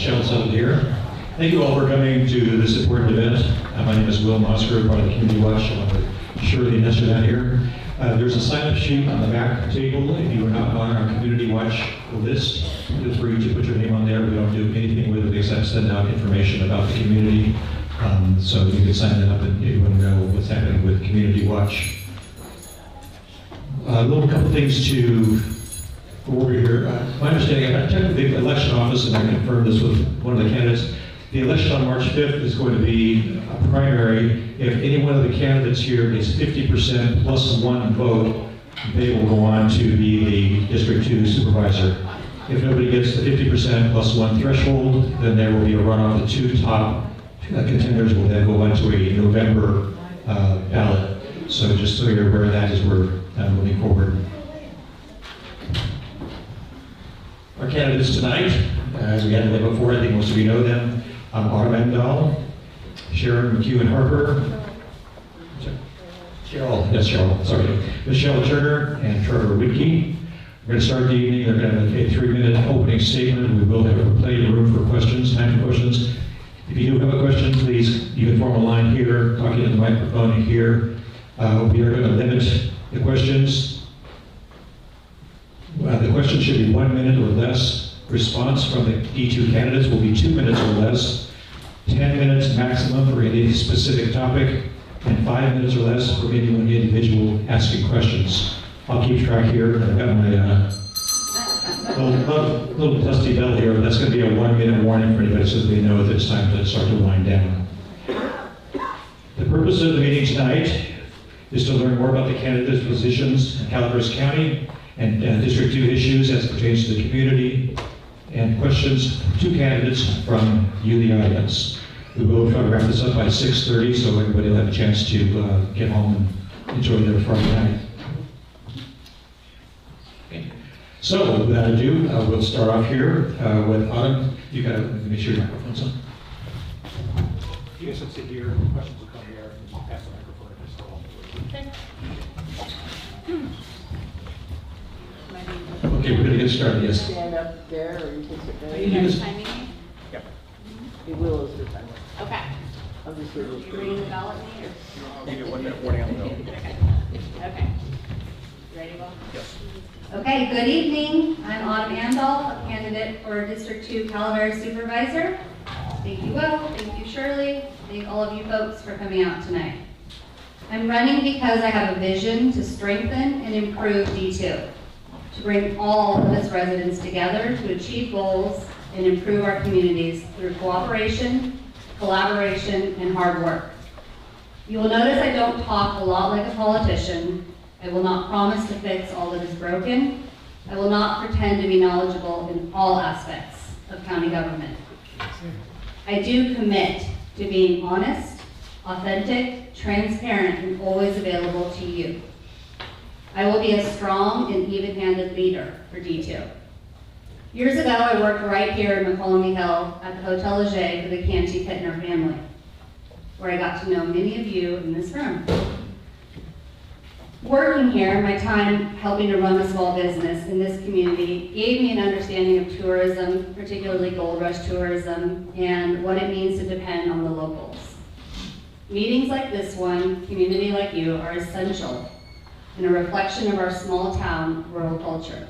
Michelle settled here. Thank you all for coming to this important event. My name is Will Mosker, part of the Community Watch, along with Shirley and Esther here. There's a sign-up sheet on the back table. If you are not on our Community Watch list, feel free to put your name on there. We don't do anything with it except send out information about the community. So you can sign up and you want to know what's happening with Community Watch. A couple things to go over here. My understanding, I checked with the election office and I confirmed this with one of the candidates. The election on March 5th is going to be a primary. If any one of the candidates here is 50% plus one vote, they will go on to be the District 2 supervisor. If nobody gets the 50% plus one threshold, then there will be a runoff. The two top contenders will then go on to a November ballot. So just so you're aware of that as we're moving forward. Our candidates tonight, as we had them before, I think most of you know them. Autumn Endahl, Sharon McEwen-Harper, Michelle Turner, and Trevor Widke. We're going to start the evening. They're going to have a 3-minute opening statement. We will have plenty of room for questions, time for questions. If you do have a question, please, you can form a line here, talk into the microphone here. We are going to limit the questions. The question should be 1 minute or less. Response from the D2 candidates will be 2 minutes or less. 10 minutes maximum for any specific topic, and 5 minutes or less for any one individual asking questions. I'll keep track here. I've got my little dusty bell here. That's going to be a 1-minute warning for anybody so that they know that it's time to start to wind down. The purpose of the meeting tonight is to learn more about the candidates' positions in Calaveras County and District 2 issues as it pertains to the community, and questions to candidates from you, the audience. We will try to wrap this up by 6:30 so everybody will have a chance to get home and enjoy their Friday night. Okay. So without ado, we'll start off here with Autumn. You got to make sure your microphone's on. You guys can sit here. Questions will come here. Just pass the microphone if it's still on. Okay, we're going to get started, yes. Stand up there or you can sit there. You can timing me? Yep. He will as the timer. Okay. I'm just here. You ready to ballot me or? I'll give you a 1-minute warning on the bill. Okay. You ready, Will? Yes. Okay, good evening. I'm Autumn Endahl, a candidate for District 2 Calaveras Supervisor. Thank you, Will. Thank you, Shirley. Thank all of you folks for coming out tonight. I'm running because I have a vision to strengthen and improve D2. To bring all of its residents together to achieve goals and improve our communities through cooperation, collaboration, and hard work. You will notice I don't talk a lot like a politician. I will not promise to fix all that is broken. I will not pretend to be knowledgeable in all aspects of county government. I do commit to being honest, authentic, transparent, and always available to you. I will be a strong and even-handed leader for D2. Years ago, I worked right here in Mokelumne Hill at the Hotel Leger for the Canty Pittner family, where I got to know many of you in this room. Working here, my time helping to run a small business in this community gave me an understanding of tourism, particularly gold rush tourism, and what it means to depend on the locals. Meetings like this one, community like you, are essential and a reflection of our small town rural culture.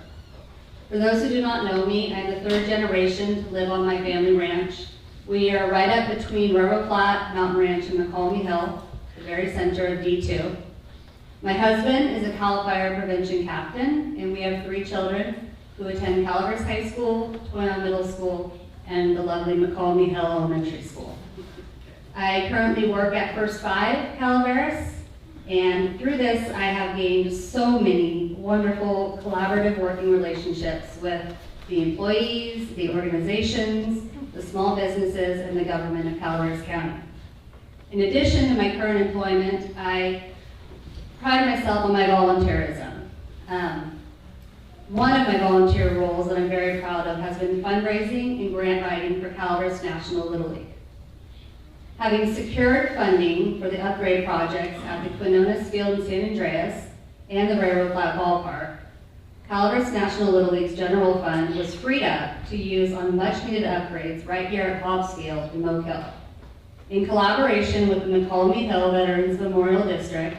For those who do not know me, I'm the 3rd generation to live on my family ranch. We are right up between Railroad Flat, Mountain Ranch, and Mokelumne Hill, the very center of D2. My husband is a CAL FIRE prevention captain, and we have 3 children who attend Calaveras High School, Toyota Middle School, and the lovely Mokelumne Hill Elementary School. I currently work at First 5 Calaveras, and through this, I have gained so many wonderful collaborative working relationships with the employees, the organizations, the small businesses, and the government of Calaveras County. In addition to my current employment, I pride myself on my volunteerism. One of my volunteer roles that I'm very proud of has been fundraising and grant writing for Calaveras National Little League. Having secured funding for the upgrade projects at the Quinones Field in San Andreas and the Railroad Flat Ballpark, Calaveras National Little League's general fund was freed up to use on much-needed upgrades right here at Hobbs Field in Mokelumne. In collaboration with the Mokelumne Hill Veterans Memorial District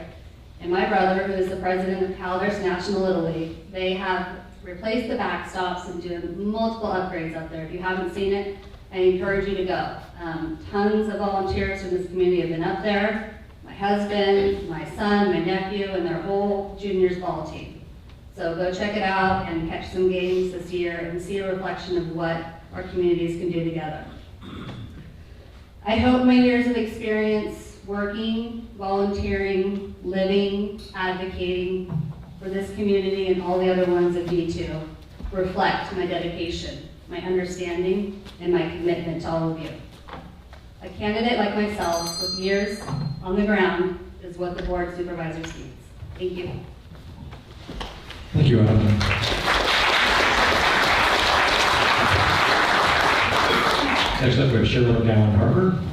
and my brother, who is the president of Calaveras National Little League, they have replaced the backstops and doing multiple upgrades up there. If you haven't seen it, I encourage you to go. Tons of volunteers from this community have been up there. My husband, my son, my nephew, and their whole juniors ball team. So go check it out and catch some games this year and see a reflection of what our communities can do together. I hope my years of experience working, volunteering, living, advocating for this community and all the other ones at D2 reflect my dedication, my understanding, and my commitment to all of you. A candidate like myself with years on the ground is what the Board of Supervisors needs. Thank you. Thank you, Adam. Next up, we have Cheryl McGowan-Harper.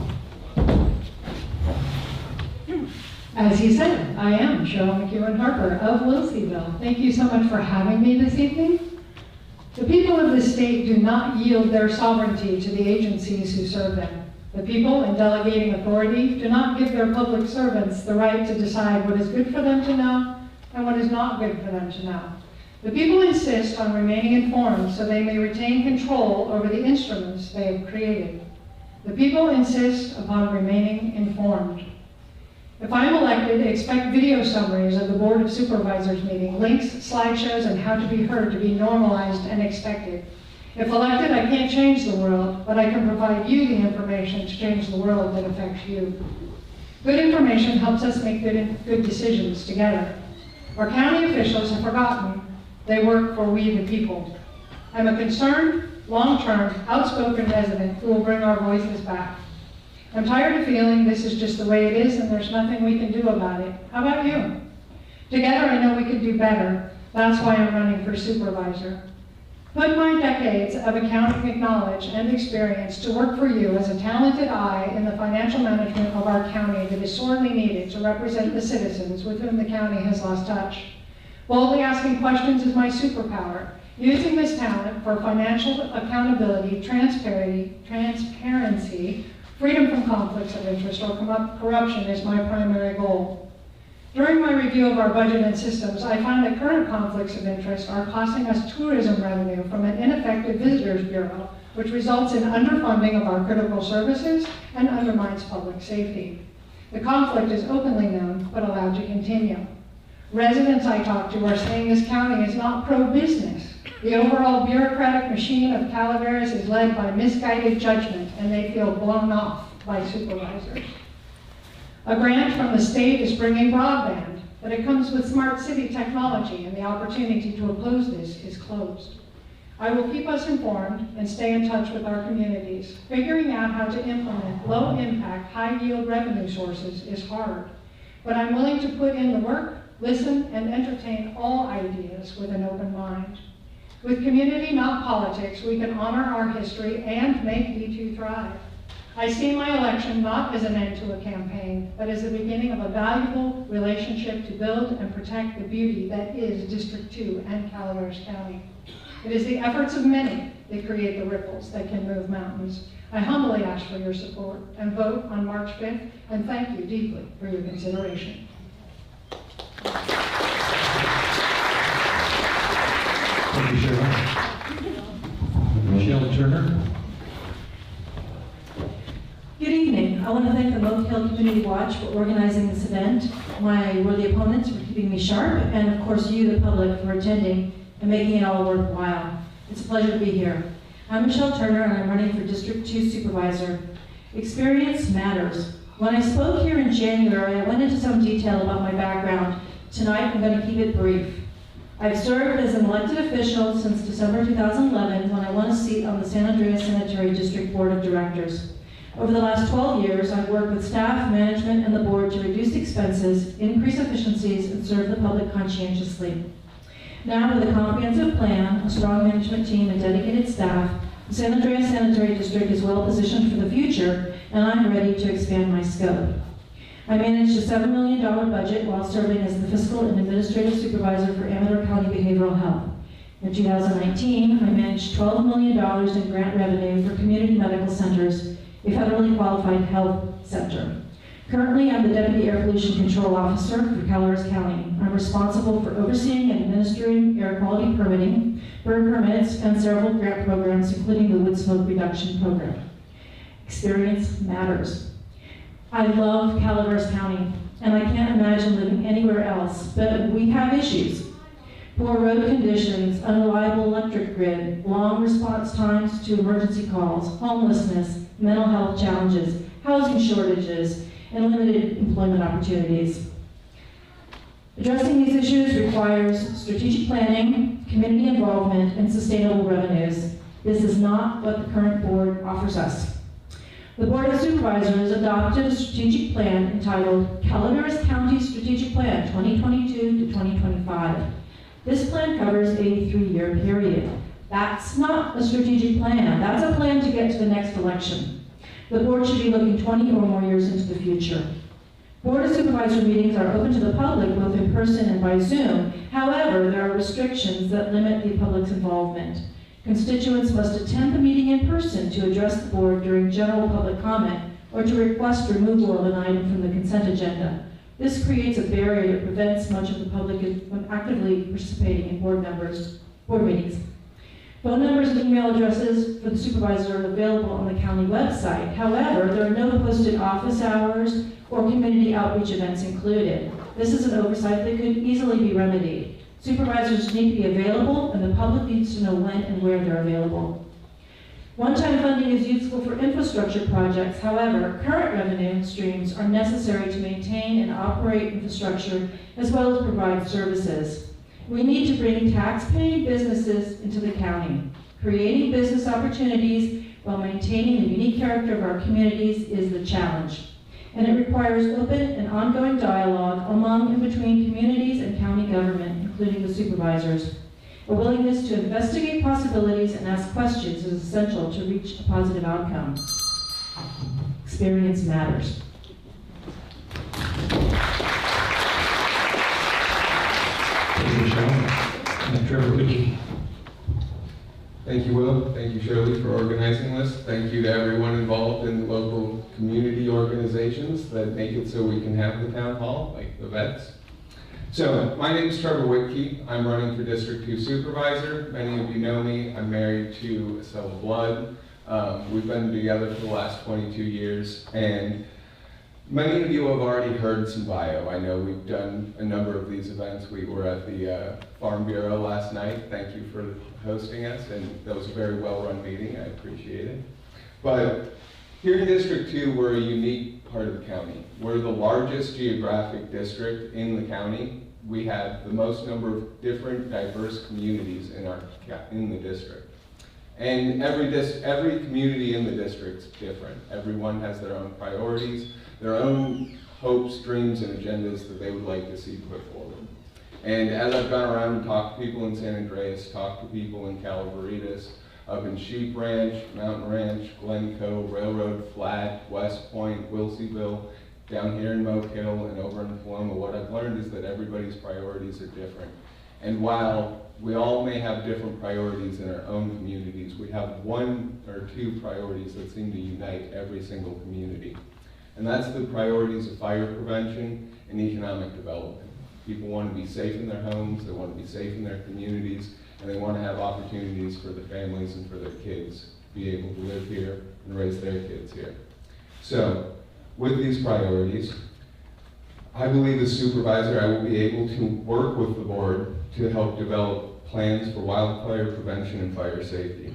As he said, I am Cheryl McEwen-Harper of Wilseyville. Thank you so much for having me this evening. The people of the state do not yield their sovereignty to the agencies who serve them. The people, in delegating authority, do not give their public servants the right to decide what is good for them to know and what is not good for them to know. The people insist on remaining informed so they may retain control over the instruments they have created. The people insist upon remaining informed. If I am elected, expect video summaries of the Board of Supervisors meeting, links, slideshows, and how to be heard to be normalized and expected. If elected, I can't change the world, but I can provide you the information to change the world that affects you. Good information helps us make good decisions together. Our county officials have forgotten they work for we the people. I'm a concerned, long-term, outspoken resident who will bring our voices back. I'm tired of feeling this is just the way it is and there's nothing we can do about it. How about you? Together I know we could do better. That's why I'm running for supervisor. Put my decades of accounting knowledge and experience to work for you as a talented eye in the financial management of our county that is sorely needed to represent the citizens with whom the county has lost touch. Boldly asking questions is my superpower. Using this talent for financial accountability, transparency, freedom from conflicts of interest, or corruption is my primary goal. During my review of our budget and systems, I found that current conflicts of interest are costing us tourism revenue from an ineffective visitors bureau, which results in underfunding of our critical services and undermines public safety. The conflict is openly known, but allowed to continue. Residents I talk to are saying this county is not pro-business. The overall bureaucratic machine of Calaveras is led by misguided judgment, and they feel blown off by supervisors. A grant from the state is bringing broadband, but it comes with smart city technology, and the opportunity to oppose this is closed. I will keep us informed and stay in touch with our communities. Figuring out how to implement low-impact, high-yield revenue sources is hard, but I'm willing to put in the work, listen, and entertain all ideas with an open mind. With community, not politics, we can honor our history and make D2 thrive. I see my election not as an end to a campaign, but as the beginning of a valuable relationship to build and protect the beauty that is District 2 and Calaveras County. It is the efforts of many that create the ripples that can move mountains. I humbly ask for your support and vote on March 5th, and thank you deeply for your consideration. Thank you, Cheryl. Michelle Turner. Good evening. I want to thank the Mokelumne Community Watch for organizing this event, my worthy opponents for keeping me sharp, and of course you, the public, for attending and making it all worthwhile. It's a pleasure to be here. I'm Michelle Turner, and I'm running for District 2 Supervisor. Experience matters. When I spoke here in January, I went into some detail about my background. Tonight, I'm going to keep it brief. I've served as an elected official since December 2011 when I won a seat on the San Andreas Sanitary District Board of Directors. Over the last 12 years, I've worked with staff, management, and the board to reduce expenses, increase efficiencies, and serve the public conscientiously. Now, with a comprehensive plan, a strong management team, and dedicated staff, the San Andreas Sanitary District is well positioned for the future, and I'm ready to expand my scope. I managed a $7 million budget while serving as the fiscal and administrative supervisor for Amador County Behavioral Health. In 2019, I managed $12 million in grant revenue for community medical centers, a federally qualified health center. Currently, I'm the Deputy Air Pollution Control Officer for Calaveras County. I'm responsible for overseeing and administering air quality permitting, burn permits, and several grant programs, including the wood smoke reduction program. Experience matters. I love Calaveras County, and I can't imagine living anywhere else, but we have issues. Poor road conditions, unreliable electric grid, long response times to emergency calls, homelessness, mental health challenges, housing shortages, and limited employment opportunities. Addressing these issues requires strategic planning, community involvement, and sustainable revenues. This is not what the current board offers us. The Board of Supervisors adopted a strategic plan entitled Calaveras County Strategic Plan 2022 to 2025. This plan covers a 3-year period. That's not a strategic plan. That's a plan to get to the next election. The board should be looking 20 or more years into the future. Board of Supervisor meetings are open to the public both in person and by Zoom. However, there are restrictions that limit the public's involvement. Constituents must attend the meeting in person to address the board during general public comment or to request removal of an item from the consent agenda. This creates a barrier that prevents much of the public from actively participating in board meetings. Phone numbers and email addresses for the supervisor are available on the county website. However, there are no posted office hours or community outreach events included. This is an oversight that could easily be remedied. Supervisors need to be available, and the public needs to know when and where they're available. One-time funding is useful for infrastructure projects. However, current revenue streams are necessary to maintain and operate infrastructure as well as provide services. We need to bring tax-paying businesses into the county. Creating business opportunities while maintaining the unique character of our communities is the challenge. And it requires open and ongoing dialogue among and between communities and county government, including the supervisors. A willingness to investigate possibilities and ask questions is essential to reach a positive outcome. Experience matters. Thank you, Michelle. Trevor Whitney. Thank you, Will. Thank you, Shirley, for organizing this. Thank you to everyone involved in local community organizations that make it so we can have the town hall, like the vets. So, my name is Trevor Whitney. I'm running for District 2 Supervisor. Many of you know me. I'm married to Estella Blood. We've been together for the last 22 years, and many of you have already heard some bio. I know we've done a number of these events. We were at the Farm Bureau last night. Thank you for hosting us, and that was a very well-run meeting. I appreciate it. But here in District 2, we're a unique part of the county. We're the largest geographic district in the county. We have the most number of different diverse communities in the district. And every community in the district's different. Everyone has their own priorities, their own hopes, dreams, and agendas that they would like to see put forward. And as I've gone around and talked to people in San Andreas, talked to people in Calaveritas, up in Sheep Ranch, Mountain Ranch, Glencoe, Railroad Flat, West Point, Wilseyville, down here in Mokel, and over in Mokelumne, what I've learned is that everybody's priorities are different. And while we all may have different priorities in our own communities, we have one or two priorities that seem to unite every single community. And that's the priorities of fire prevention and economic development. People want to be safe in their homes, they want to be safe in their communities, and they want to have opportunities for their families and for their kids to be able to live here and raise their kids here. So, with these priorities, I believe as supervisor I will be able to work with the board to help develop plans for wildfire prevention and fire safety.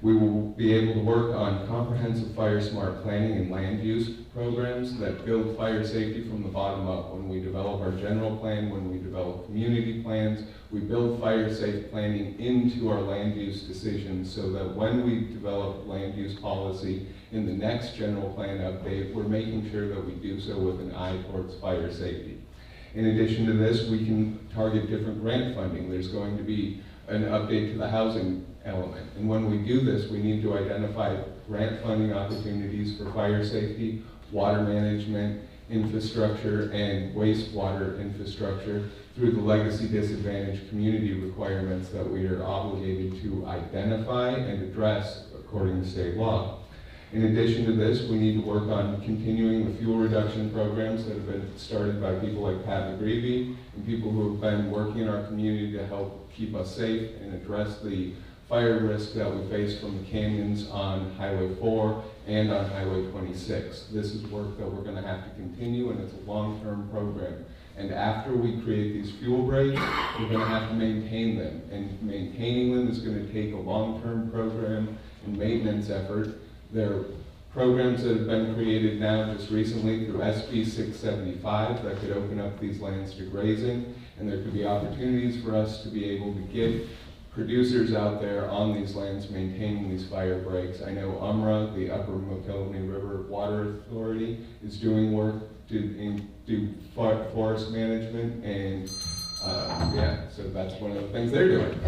We will be able to work on comprehensive fire smart planning and land use programs that build fire safety from the bottom up. When we develop our general plan, when we develop community plans, we build fire safe planning into our land use decisions so that when we develop land use policy in the next general plan update, we're making sure that we do so with an eye towards fire safety. In addition to this, we can target different grant funding. There's going to be an update to the housing element. And when we do this, we need to identify grant funding opportunities for fire safety, water management, infrastructure and wastewater infrastructure through the legacy disadvantaged community requirements that we are obligated to identify and address according to state law. In addition to this, we need to work on continuing the fuel reduction programs that have been started by people like Pat McGreevy and people who have been working in our community to help keep us safe and address the fire risk that we face from the canyons on Highway 4 and on Highway 26. This is work that we're going to have to continue, and it's a long-term program. And after we create these fuel breaks, we're going to have to maintain them. And maintaining them is going to take a long-term program and maintenance effort. There are programs that have been created now just recently through SB 675 that could open up these lands to grazing, and there could be opportunities for us to be able to get producers out there on these lands maintaining these fire breaks. I know UMRA, the Upper Mokelumne River Water Authority, is doing work to do forest management, and yeah, so that's one of the things they're doing.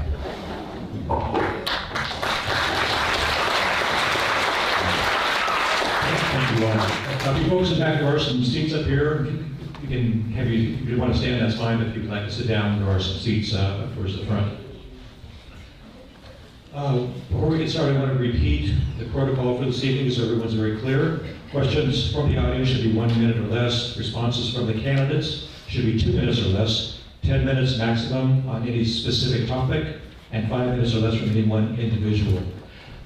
Thank you all. You folks in back, there are some seats up here. You can have you, if you want to stand, that's fine. But if you'd like to sit down, there are some seats towards the front. Before we get started, I want to repeat the protocol for this evening so everyone's very clear. Questions from the audience should be 1 minute or less. Responses from the candidates should be 2 minutes or less. 10 minutes maximum on any specific topic, and 5 minutes or less from any one individual.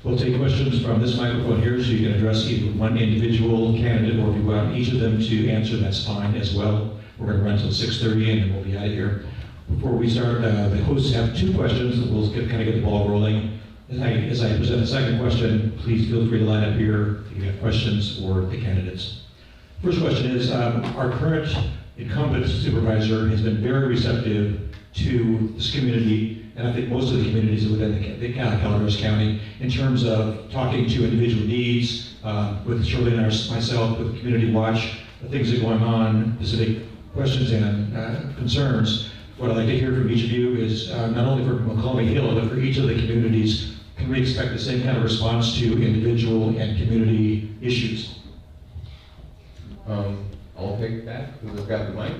We'll take questions from this microphone here, so you can address either one individual candidate, or if you want each of them to answer, that's fine as well. We're going to run until 6:30, and then we'll be out of here. Before we start, the hosts have 2 questions that we'll kind of get the ball rolling. As I present the second question, please feel free to line up here if you have questions for the candidates. First question is, our current incumbent supervisor has been very receptive to this community, and I think most of the communities within the Calaveras County, in terms of talking to individual needs, with Shirley and myself, with Community Watch, the things that are going on, specific questions and concerns. What I'd like to hear from each of you is, not only for Mokelumne Hill, but for each of the communities, can we expect the same kind of response to individual and community issues? I'll take that because I've got the mic.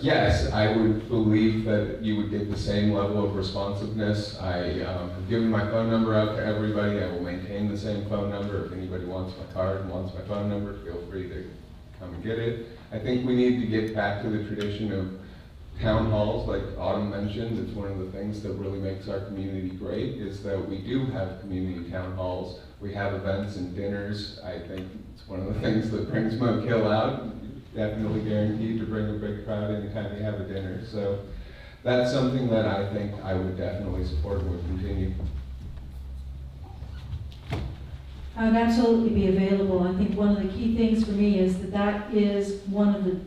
Yes, I would believe that you would get the same level of responsiveness. I have given my phone number out to everybody. I will maintain the same phone number. If anybody wants my card and wants my phone number, feel free to come and get it. I think we need to get back to the tradition of town halls, like Autumn mentioned. It's one of the things that really makes our community great, is that we do have community town halls. We have events and dinners. I think it's one of the things that brings Mokel out. Definitely guaranteed to bring a big crowd anytime you have a dinner. So that's something that I think I would definitely support and would continue. I would absolutely be available. I think one of the key things for me is that is one of the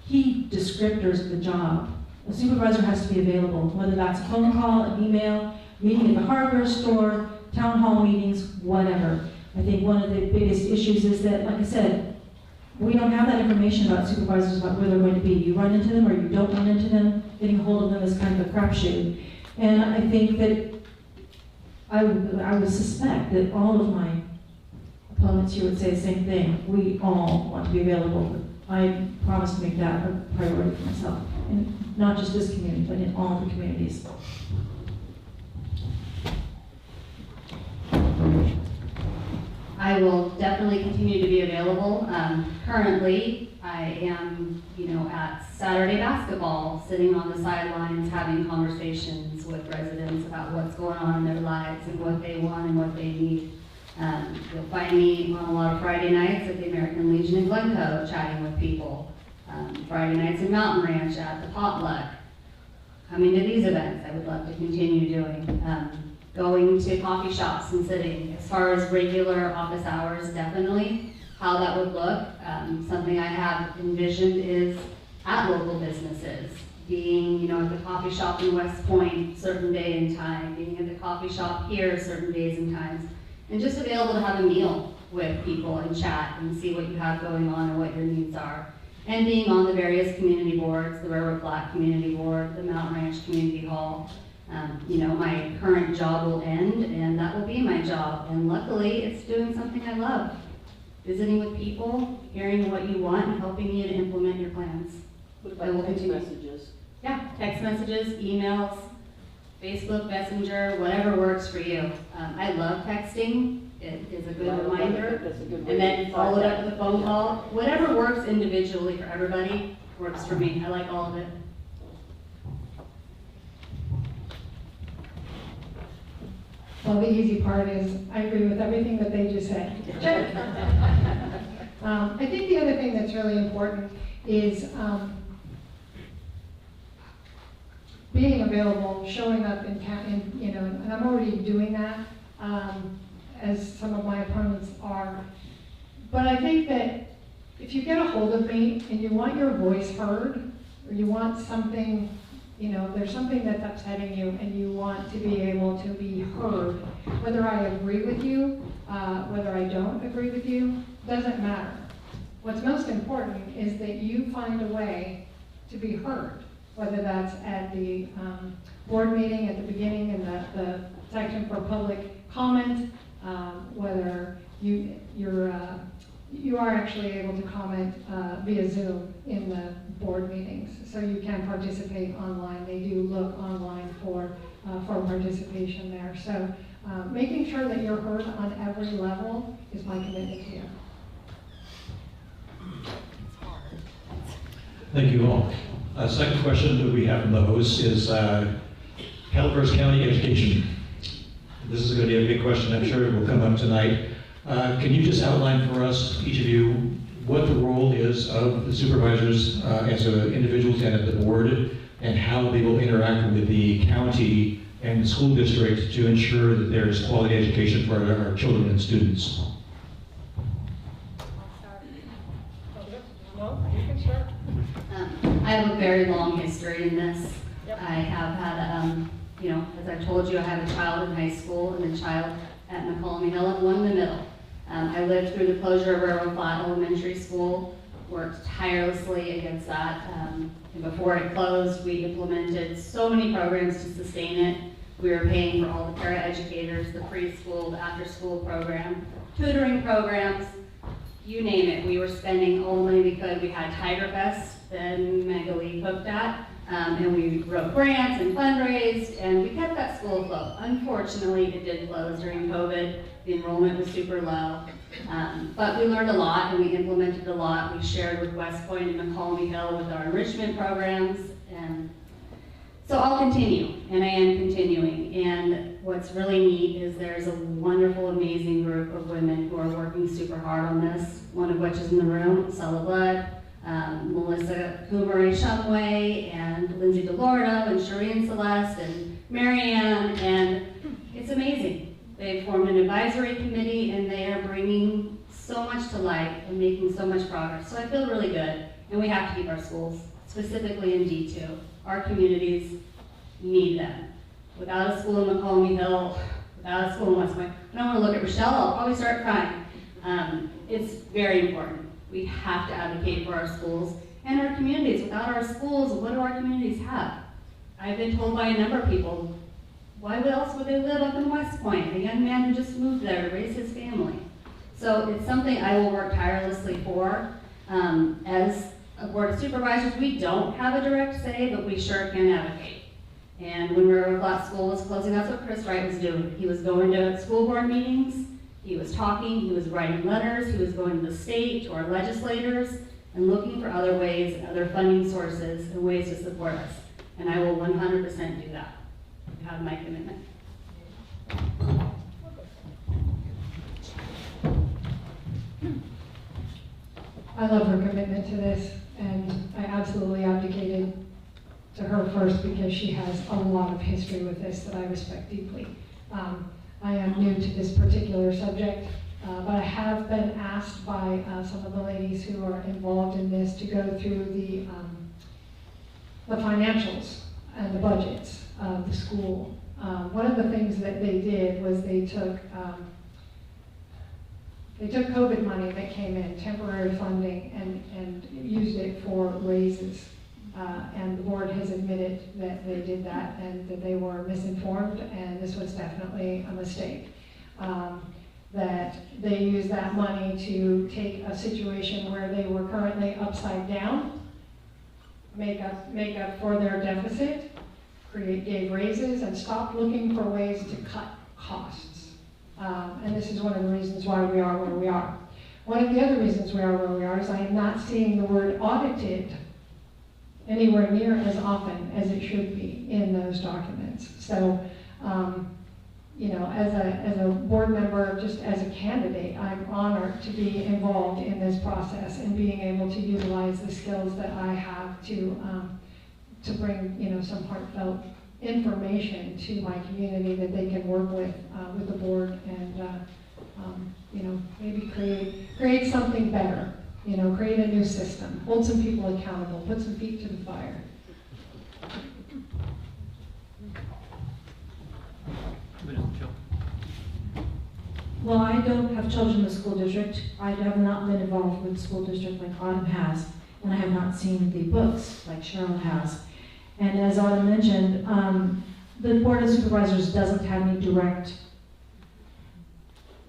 key descriptors of the job. A supervisor has to be available, whether that's a phone call, an email, meeting at the hardware store, town hall meetings, whatever. I think one of the biggest issues is that, like I said, we don't have that information about supervisors, about where they're going to be. You run into them or you don't run into them. Getting hold of them is kind of a crapshoot. And I think that I would suspect that all of my opponents here would say the same thing. We all want to be available. I promise to make that a priority for myself. And not just this community, but in all the communities. I will definitely continue to be available. Currently, I am, at Saturday basketball, sitting on the sidelines, having conversations with residents about what's going on in their lives and what they want and what they need. You'll find me on a lot of Friday nights at the American Legion in Glencoe, chatting with people. Friday nights in Mountain Ranch at the potluck. Coming to these events, I would love to continue doing. Going to coffee shops and sitting. As far as regular office hours, definitely. How that would look, something I have envisioned is at local businesses. Being, at the coffee shop in West Point, certain day and time. Being at the coffee shop here, certain days and times. And just available to have a meal with people and chat and see what you have going on and what your needs are. And being on the various community boards, the Railroad Flat Community Board, the Mountain Ranch Community Hall. My current job will end, and that will be my job. And luckily, it's doing something I love. visiting with people, hearing what you want, and helping you to implement your plans. What I will about text continue. messages? Yeah, text messages, emails, Facebook Messenger, whatever works for you. I love texting. It is a good reminder. That's a good way And then to follow it up find with a phone call. Whatever works individually for everybody works for me. I like all of it. Well, the easy part is, I agree with everything that they just said. Check. I think the other thing that's really important is being available, showing up in you know, and I'm already doing that, as some of my opponents are. But I think that if you get a hold of me and you want your voice heard, or you want something, you know, there's something that's upsetting you and you want to be able to be heard, whether I agree with you, whether I don't agree with you, doesn't matter. What's most important is that you find a way to be heard, whether that's at the board meeting at the beginning in the section for public comment, whether you are actually able to comment via Zoom in the board meetings, so you can participate online. They do look online for participation there. So making sure that you're heard on every level is my commitment to you. Thank you all. Second question that we have from the host is Calaveras County education. This is going to be a big question. I'm sure it will come up tonight. Can you just outline for us, each of you, what the role is of the supervisors as individuals and at the board, and how they will interact with the county and the school district to ensure that there's quality education for our children and students? I have a very long history in this. I have had, you know, as I told you, I have a child in high school and a child at Mokelumne Hill and one in the middle. I lived through the closure of Railroad Flat Elementary School, worked tirelessly against that. And before it closed, we implemented so many programs to sustain it. We were paying for all the para-educators, the preschool, the after-school program, tutoring programs, you name it. We were spending all the money we could. We had Tiger Fest that Megali cooked at, and we wrote grants and fundraised, and we kept that school afloat. Unfortunately, it did close during COVID. The enrollment was super low, but we learned a lot and we implemented a lot. We shared with West Point and Mokelumne Hill with our enrichment programs, and so I'll continue, and I am continuing. And what's really neat is there's a wonderful, amazing group of women who are working super hard on this, one of which is in the room, Sella Blood, Melissa Kumare-Shumway, and Lindsay DeLordo, and Shireen Celeste, and Marianne, and it's amazing. They've formed an advisory committee, and they are bringing so much to light and making so much progress. So I feel really good, and we have to keep our schools, specifically in D2. Our communities need them. Without a school in Mokelumne Hill, without a school in West Point, I don't want to look at Rochelle, I'll probably start crying. It's very important. We have to advocate for our schools and our communities. Without our schools, what do our communities have? I've been told by a number of people, why else would they live up in West Point? A young man who just moved there to raise his family. So it's something I will work tirelessly for. As a board of supervisors, we don't have a direct say, but we sure can advocate. And when Railroad Flat School was closing, that's what Chris Wright was doing. He was going to school board meetings, he was talking, he was writing letters, he was going to the state, to our legislators, and looking for other ways and other funding sources and ways to support us. And I will 100% do that. You have my commitment. I love her commitment to this, and I absolutely abdicated to her first because she has a lot of history with this that I respect deeply. I am new to this particular subject, but I have been asked by some of the ladies who are involved in this to go through the financials and the budgets of the school. One of the things that they did was they took COVID money that came in, temporary funding, and used it for raises. And the board has admitted that they did that and that they were misinformed, and this was definitely a mistake. that they use that money to take a situation where they were currently upside down, make up for their deficit, gave raises, and stopped looking for ways to cut costs. And this is one of the reasons why we are where we are. One of the other reasons we are where we are is I am not seeing the word audited anywhere near as often as it should be in those documents. So, you know, as a board member, just as a candidate, I'm honored to be involved in this process and being able to utilize the skills that I have to bring, you know, some heartfelt information to my community that they can work with the board and, you know, maybe create something better. You know, create a new system, hold some people accountable, put some feet to the fire. Well, I don't have children in the school district. I have not been involved with the school district like Autumn has, and I have not seen the books like Cheryl has. And as Autumn mentioned, the Board of Supervisors doesn't have any direct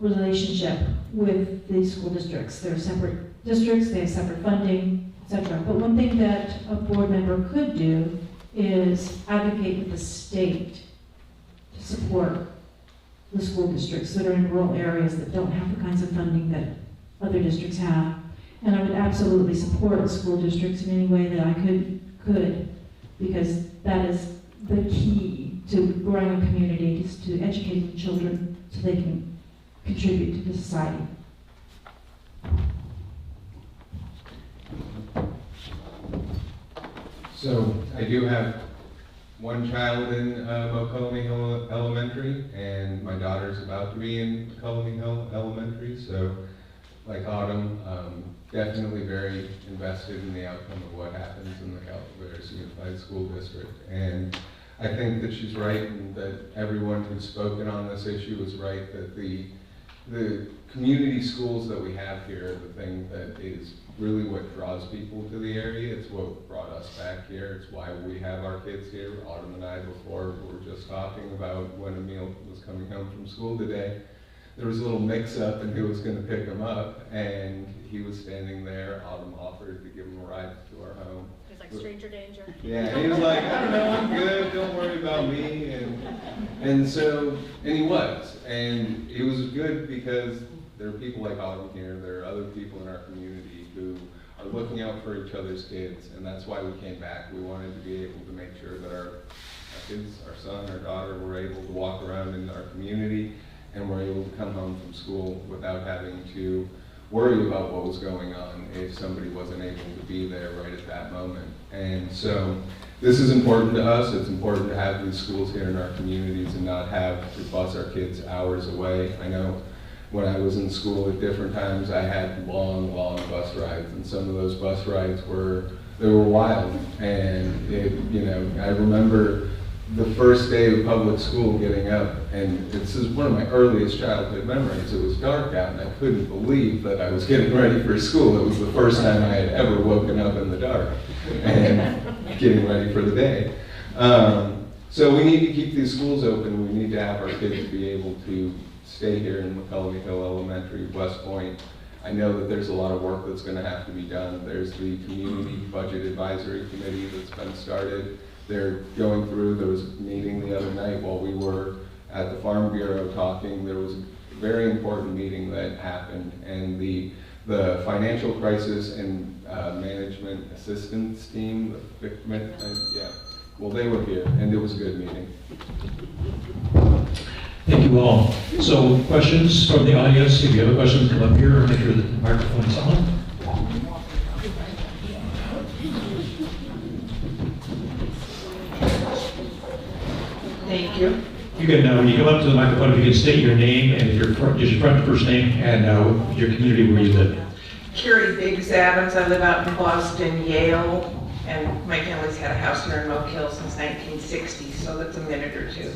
relationship with the school districts. They're separate districts, they have separate funding, etc. But one thing that a board member could do is advocate with the state to support the school districts that are in rural areas that don't have the kinds of funding that other districts have. And I would absolutely support school districts in any way that I could, because that is the key to growing a community, is to educate the children so they can contribute to the society. So I do have one child in Mokelumne Hill Elementary, and my daughter's about to be in Mokelumne Hill Elementary. So, like Autumn, definitely very invested in the outcome of what happens in the Calaveras Unified School District. And I think that she's right, and that everyone who's spoken on this issue is right, that the community schools that we have here are the thing that is really what draws people to the area. It's what brought us back here. It's why we have our kids here. Autumn and I before were just talking about when Emil was coming home from school today. There was a little mix-up in who was going to pick him up, and he was standing there. Autumn offered to give him a ride to our home. He's like stranger danger. Yeah, and he was like, I don't know, I'm good, don't worry about me. And he was. And it was good because there are people like Autumn here, there are other people in our community who are looking out for each other's kids, and that's why we came back. We wanted to be able to make sure that our kids, our son, our daughter, were able to walk around in our community and were able to come home from school without having to worry about what was going on if somebody wasn't able to be there right at that moment. And so this is important to us. It's important to have these schools here in our communities and not have to bus our kids hours away. I know when I was in school at different times, I had long bus rides, and some of those bus rides were wild. And I remember the first day of public school getting up, and this is one of my earliest childhood memories. It was dark out, and I couldn't believe that I was getting ready for school. It was the first time I had ever woken up in the dark and getting ready for the day. So we need to keep these schools open. We need to have our kids be able to stay here in Mokelumne Hill Elementary, West Point. I know that there's a lot of work that's going to have to be done. There's the Community Budget Advisory Committee that's been started. They're going through, there was a meeting the other night while we were at the Farm Bureau talking. There was a very important meeting that happened, and the Financial Crisis and Management Assistance Team, well, they were here, and it was a good meeting. Thank you all. So questions from the audience? If you have a question, come up here and make sure that the microphone is on. Thank you. You can, when you come up to the microphone, if you can state your name and your front and first name and your community where you live. Carrie Biggs Adams. I live out in Boston, Yale, and my family's had a house here in Moke Hill since 1960, so that's a minute or two.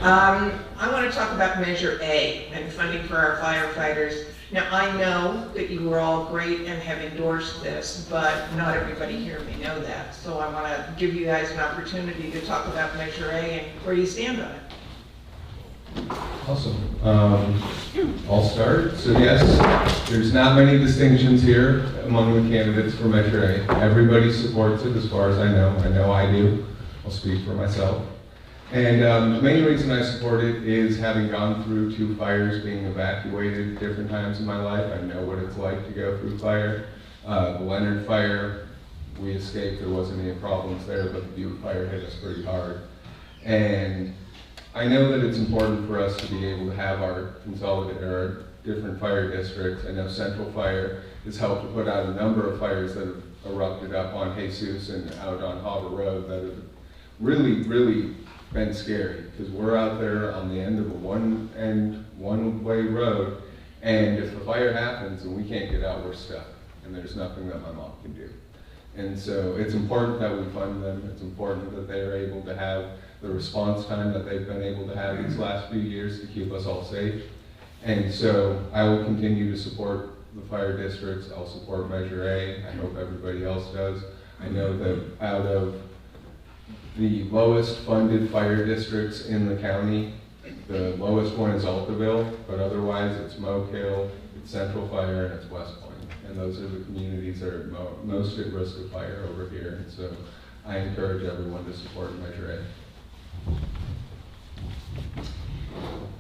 I want to talk about Measure A and funding for our firefighters. Now, I know that you were all great and have endorsed this, but not everybody here may know that. So I want to give you guys an opportunity to talk about Measure A and where you stand on it. Awesome. I'll start. So yes, there's not many distinctions here among the candidates for Measure A. Everybody supports it as far as I know. I know I do. I'll speak for myself. And the main reason I support it is having gone through 2 fires, being evacuated at different times in my life. I know what it's like to go through fire. The Leonard fire, we escaped. There wasn't any problems there, but the Butte fire hit us pretty hard. And I know that it's important for us to be able to have our consolidated, or different fire districts. I know Central Fire has helped to put out a number of fires that have erupted up on Jesus and out on Harbor Road that have really, really been scary, because we're out there on the end of a one-way road, and if the fire happens and we can't get out, we're stuck, and there's nothing that my mom can do. And so it's important that we fund them. It's important that they are able to have the response time that they've been able to have these last few years to keep us all safe. And so I will continue to support the fire districts. I'll support Measure A. I hope everybody else does. I know that out of the lowest funded fire districts in the county, the lowest one is Altaville, but otherwise it's Mokelumne, it's Central Fire, and it's West Point. And those are the communities that are most at risk of fire over here. And so I encourage everyone to support Measure A.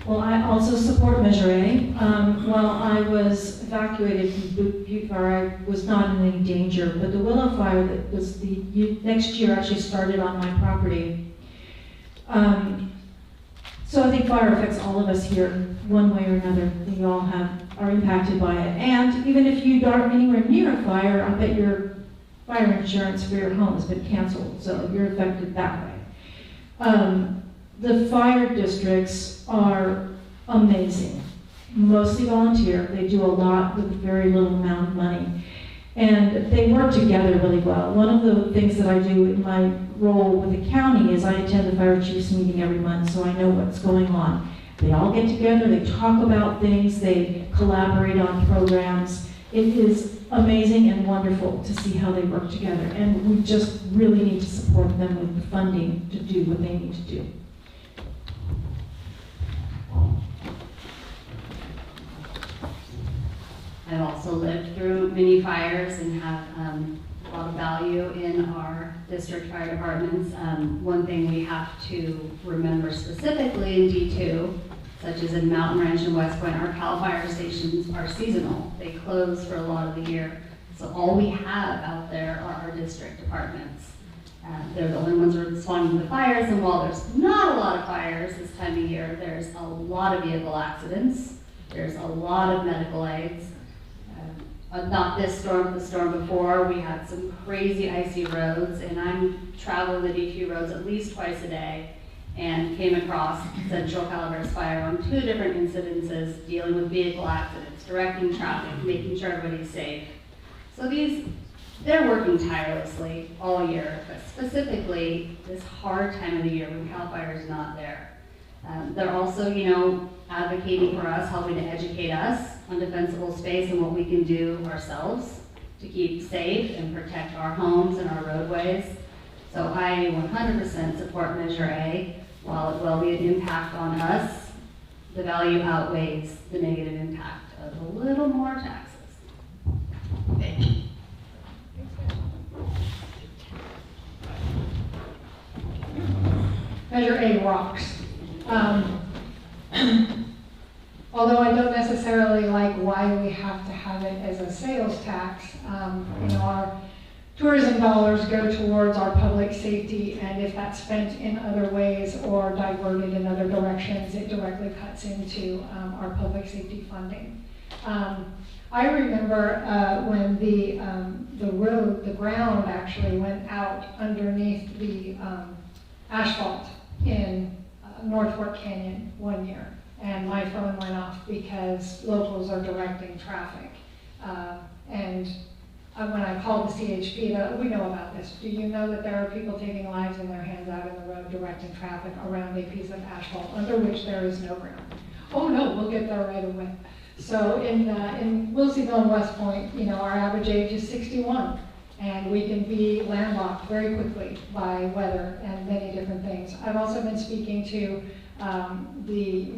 Well, I also support Measure A. While I was evacuated from Butte Fire, I was not in any danger, but the Willow Fire that was the next year actually started on my property. So I think fire affects all of us here one way or another. We all are impacted by it. And even if you aren't anywhere near a fire, I bet your fire insurance for your home has been canceled, so you're affected that way. The fire districts are amazing, mostly volunteer. They do a lot with very little amount of money, and they work together really well. One of the things that I do in my role with the county is I attend the fire chiefs meeting every month, so I know what's going on. They all get together, they talk about things, they collaborate on programs. It is amazing and wonderful to see how they work together, and we just really need to support them with the funding to do what they need to do. I've also lived through many fires and have a lot of value in our district fire departments. One thing we have to remember specifically in D2, such as in Mountain Ranch and West Point, our CAL fire stations are seasonal. They close for a lot of the year. So all we have out there are our district departments. They're the only ones responding to fires, and while there's not a lot of fires this time of year, there's a lot of vehicle accidents. There's a lot of medical aids. Not this storm, but the storm before, we had some crazy icy roads, and I'm traveling the D2 roads at least twice a day, and came across Central Calaveras Fire on 2 different incidences dealing with vehicle accidents, directing traffic, making sure everybody's safe. So they're working tirelessly all year, but specifically this hard time of the year when CAL FIRE is not there. They're also, advocating for us, helping to educate us on defensible space and what we can do ourselves to keep safe and protect our homes and our roadways. So I 100% support Measure A. While it will be an impact on us, the value outweighs the negative impact of a little more taxes. Thank you. Measure A rocks. Although I don't necessarily like why we have to have it as a sales tax, our tourism dollars go towards our public safety, and if that's spent in other ways or diverted in other directions, it directly cuts into our public safety funding. I remember when the ground actually went out underneath the asphalt in North Fork Canyon one year, and my phone went off because locals are directing traffic. When I called the CHP, we know about this. Do you know that there are people taking lives in their hands out in the road directing traffic around a piece of asphalt under which there is no ground? Oh no, we'll get there right away. So in Wilseyville and West Point, our average age is 61, and we can be landlocked very quickly by weather and many different things. I've also been speaking to the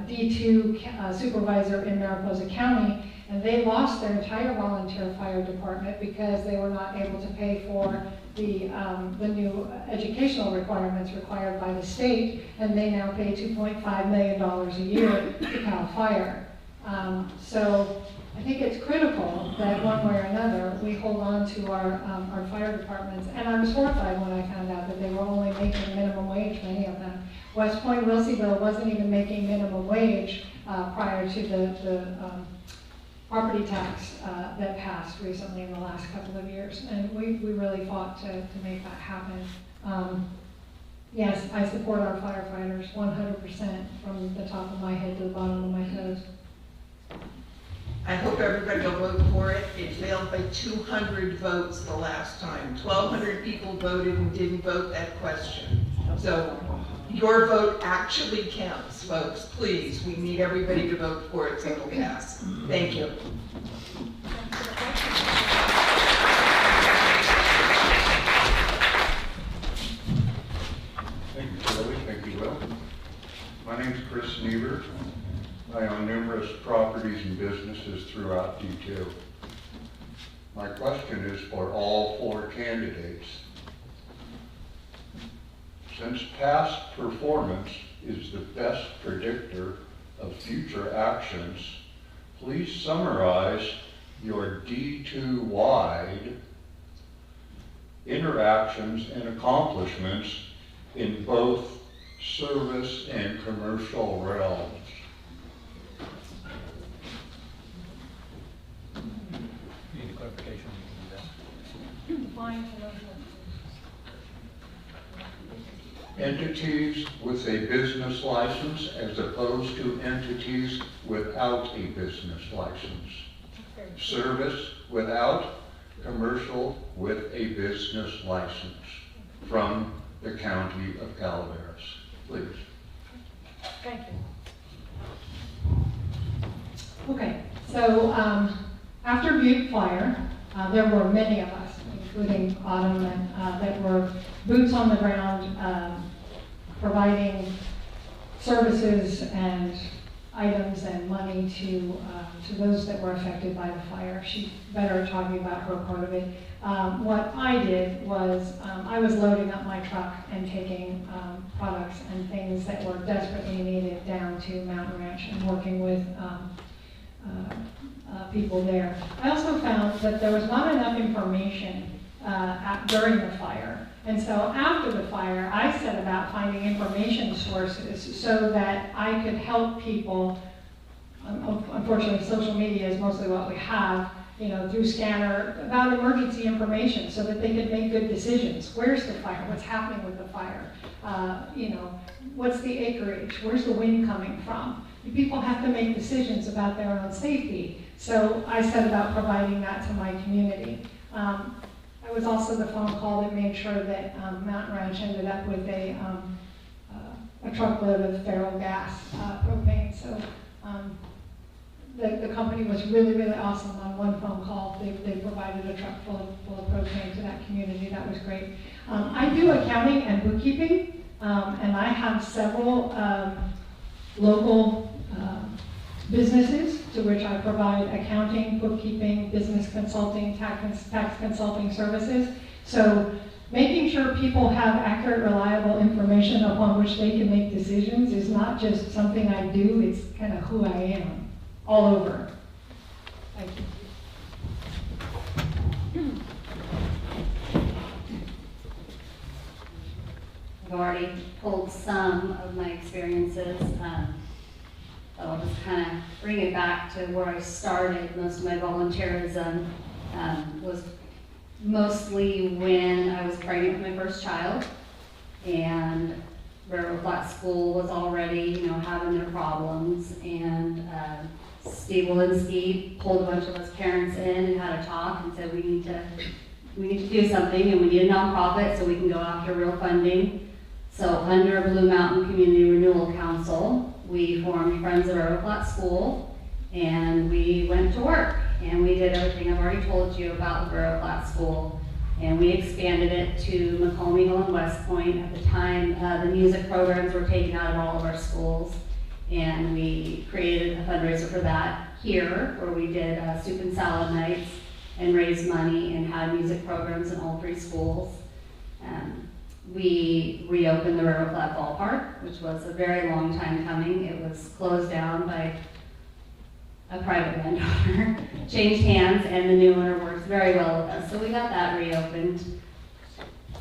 D2 supervisor in Mariposa County, and they lost their entire volunteer fire department because they were not able to pay for the new educational requirements required by the state, and they now pay $2.5 million a year to CAL FIRE. So I think it's critical that one way or another we hold on to our fire departments. And I was horrified when I found out that they were only making minimum wage, many of them. West Point, Wilseyville wasn't even making minimum wage prior to the property tax that passed recently in the last couple of years. And we really fought to make that happen. Yes, I support our firefighters 100% from the top of my head to the bottom of my toes. I hope everybody will vote for it. It failed by 200 votes the last time. 1,200 people voted and didn't vote that question. So your vote actually counts, folks. Please, we need everybody to vote for it so it'll pass. Thank you. Thank you, Shirley. Thank you, Will. My name is Chris Niebuhr. I own numerous properties and businesses throughout D2. My question is for all four candidates. Since past performance is the best predictor of future actions, please summarize your D2-wide interactions and accomplishments in both service and commercial realms. Need a clarification. Entities with a business license as opposed to entities without a business license. Service without, commercial with a business license from the County of Calaveras. Please. Thank you. Okay, so after Butte Fire, there were many of us, including Autumn, that were boots on the ground, providing services and items and money to those that were affected by the fire. She's better at talking about her part of it. What I did was I was loading up my truck and taking products and things that were desperately needed down to Mountain Ranch and working with people there. I also found that there was not enough information during the fire. And so after the fire, I set about finding information sources so that I could help people. Unfortunately, social media is mostly what we have, through Scanner, about emergency information so that they could make good decisions. Where's the fire? What's happening with the fire? What's the acreage? Where's the wind coming from? People have to make decisions about their own safety. So I set about providing that to my community. It was also the phone call that made sure that Mountain Ranch ended up with a truckload of feral gas, propane. So the company was really, really awesome on one phone call. They provided a truck full of propane to that community. That was great. I do accounting and bookkeeping, and I have several local businesses to which I provide accounting, bookkeeping, business consulting, tax consulting services. So making sure people have accurate, reliable information upon which they can make decisions is not just something I do, it's kind of who I am, all over. Thank you. I've already told some of my experiences. I'll just kind of bring it back to where I started. Most of my volunteerism was mostly when I was pregnant with my first child, and Railroad Flat School was already, having their problems, and Steve Walensky pulled a bunch of us parents in and had a talk and said we need to do something, and we need a nonprofit so we can go after real funding. So under Blue Mountain Community Renewal Council, we formed Friends of Railroad Flat School, and we went to work, and we did everything I've already told you about Railroad Flat School. And we expanded it to Mokelumne and West Point. At the time, the music programs were taken out of all of our schools, and we created a fundraiser for that here, where we did soup and salad nights and raised money and had music programs in all 3 schools. We reopened the River Flat Ballpark, which was a very long time coming. It was closed down by a private landowner, changed hands, and the new owner works very well with us. So we got that reopened.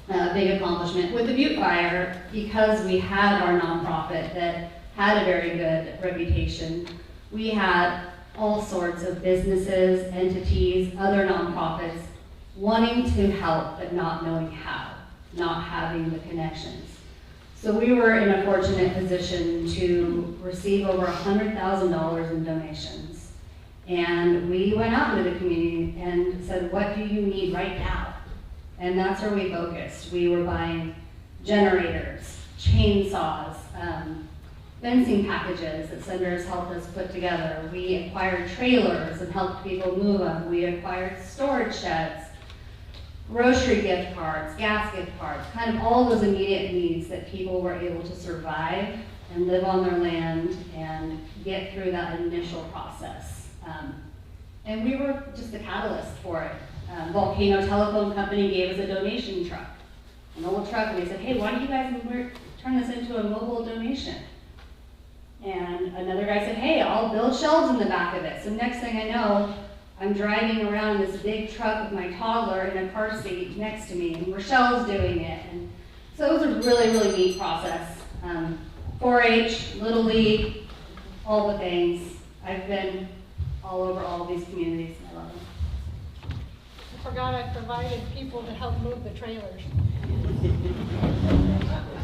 Big accomplishment. With the Butte Fire, because we had our nonprofit that had a very good reputation, we had all sorts of businesses, entities, other nonprofits wanting to help but not knowing how, not having the connections. So we were in a fortunate position to receive over $100,000 in donations. And we went out into the community and said, what do you need right now? And that's where we focused. We were buying generators, chainsaws, fencing packages that Senators helped us put together. We acquired trailers and helped people move them. We acquired storage sheds, grocery gift cards, gas gift cards, kind of all those immediate needs that people were able to survive and live on their land and get through that initial process. And we were just the catalyst for it. Volcano Telephone Company gave us a donation truck, an old truck, and they said, hey, why don't you guys turn this into a mobile donation? And another guy said, hey, I'll build shelves in the back of it. So next thing I know, I'm driving around this big truck with my toddler in a car seat next to me, and Rochelle's doing it. And so it was a really, really neat process. 4-H, Little League, all the things. I've been all over all of these communities, and I love them. I forgot I provided people to help move the trailers.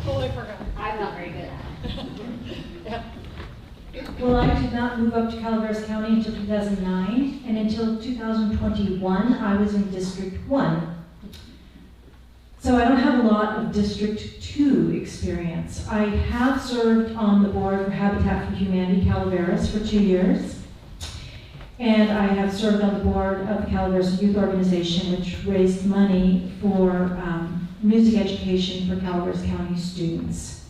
Totally forgot. I'm not very good at it. Yeah. Well, I did not move up to Calaveras County until 2009, and until 2021, I was in District 1. So I don't have a lot of District 2 experience. I have served on the board for Habitat for Humanity Calaveras for 2 years. And I have served on the board of the Calaveras Youth Organization, which raised money for music education for Calaveras County students.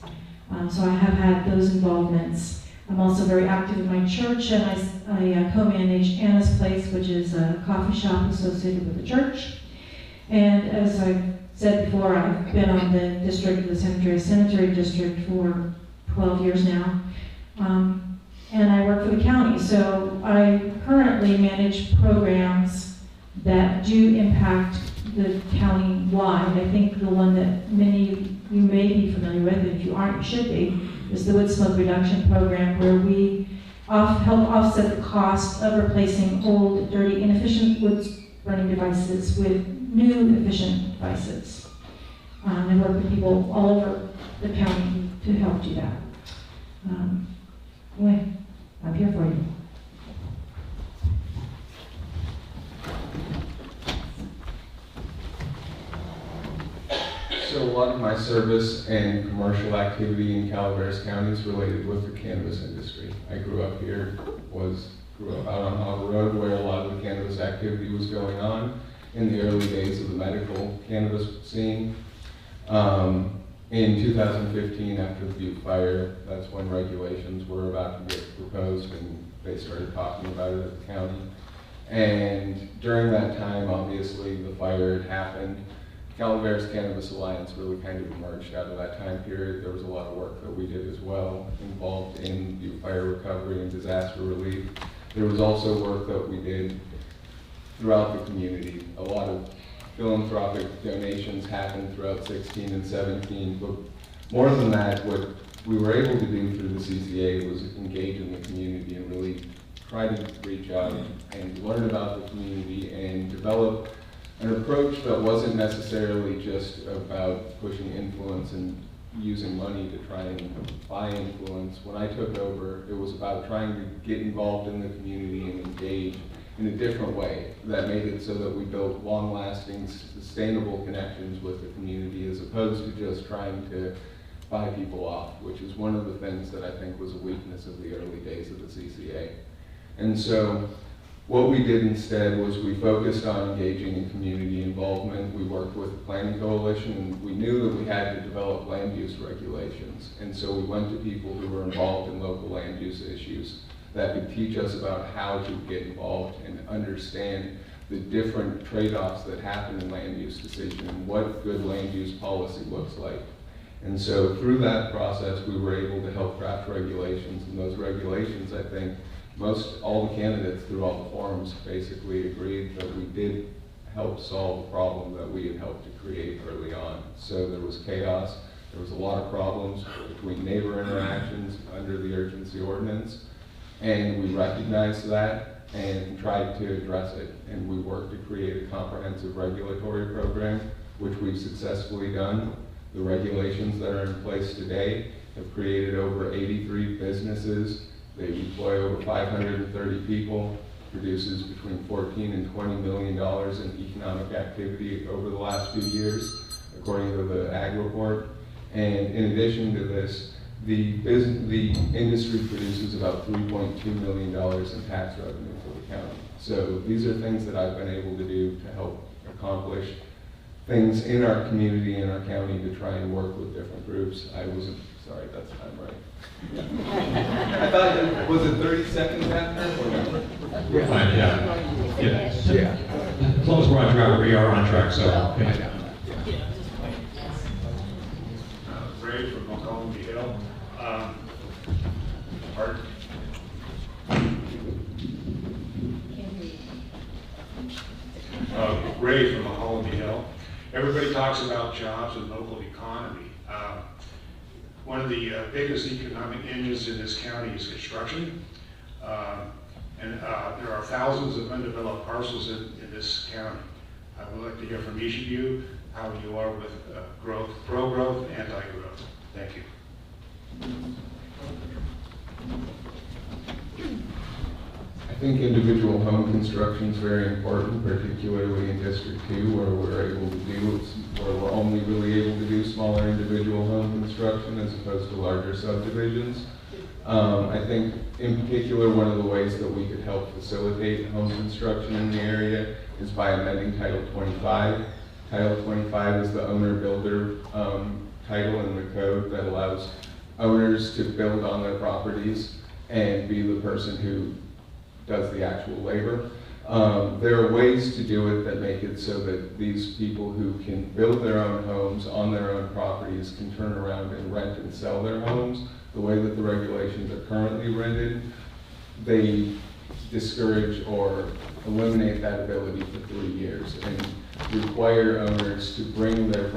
So I have had those involvements. I'm also very active in my church, and I co-manage Anna's Place, which is a coffee shop associated with the church. And as I said before, I've been on the district, the Sanitary District for 12 years now. And I work for the county, so I currently manage programs that do impact the county-wide. I think the one that many of you may be familiar with, and if you aren't, you should be, is the wood smoke reduction program, where we help offset the cost of replacing old, dirty, inefficient wood burning devices with new, efficient devices. I work with people all over the county to help do that. Anyway, I'm here for you. So a lot of my service and commercial activity in Calaveras County is related with the cannabis industry. I grew up here, grew up out on Harbor Road, where a lot of the cannabis activity was going on in the early days of the medical cannabis scene. In 2015, after the Butte Fire, that's when regulations were about to get proposed, and they started talking about it at the county. And during that time, obviously, the fire had happened. Calaveras Cannabis Alliance really kind of emerged out of that time period. There was a lot of work that we did as well, involved in Butte Fire recovery and disaster relief. There was also work that we did throughout the community. A lot of philanthropic donations happened throughout 16 and 17, but more than that, what we were able to do through the CCA was engage in the community and really try to reach out and learn about the community and develop an approach that wasn't necessarily just about pushing influence and using money to try and buy influence. When I took over, it was about trying to get involved in the community and engage in a different way that made it so that we built long-lasting, sustainable connections with the community, as opposed to just trying to buy people off, which is one of the things that I think was a weakness of the early days of the CCA. And so What we did instead was we focused on engaging in community involvement. We worked with the Planning Coalition, and we knew that we had to develop land use regulations. And so we went to people who were involved in local land use issues that could teach us about how to get involved and understand the different trade-offs that happen in land use decision and what good land use policy looks like. And so through that process, we were able to help craft regulations, and those regulations, I think, all the candidates through all the forums basically agreed that we did help solve the problem that we had helped to create early on. So there was chaos, there was a lot of problems between neighbor interactions under the urgency ordinance, and we recognized that and tried to address it. And we worked to create a comprehensive regulatory program, which we've successfully done. The regulations that are in place today have created over 83 businesses. They employ over 530 people, produces between 14 and $20 million in economic activity over the last few years, according to the Ag Report. And in addition to this, the industry produces about $3.2 million in tax revenue for the county. So these are things that I've been able to do to help accomplish things in our community and our county to try and work with different groups. Sorry, that's time right. I thought, was it 30 seconds after or no? We're fine, yeah. Yeah. As long as we're on track, we are on track, so. Okay. Ray from Mokelumne Hill. Pardon? Ray from Mokelumne Hill. Everybody talks about jobs and local economy. One of the biggest economic engines in this county is construction. And there are thousands of undeveloped parcels in this county. I would like to hear from each of you how you are with growth, pro-growth, anti-growth. Thank you. I think individual home construction is very important, particularly in District 2, where we're only really able to do smaller individual home construction as opposed to larger subdivisions. I think in particular, one of the ways that we could help facilitate home construction in the area is by amending Title 25. Title 25 is the owner-builder title in the code that allows owners to build on their properties and be the person who does the actual labor. There are ways to do it that make it so that these people who can build their own homes on their own properties can turn around and rent and sell their homes. The way that the regulations are currently rented, they discourage or eliminate that ability for 3 years and require owners to bring the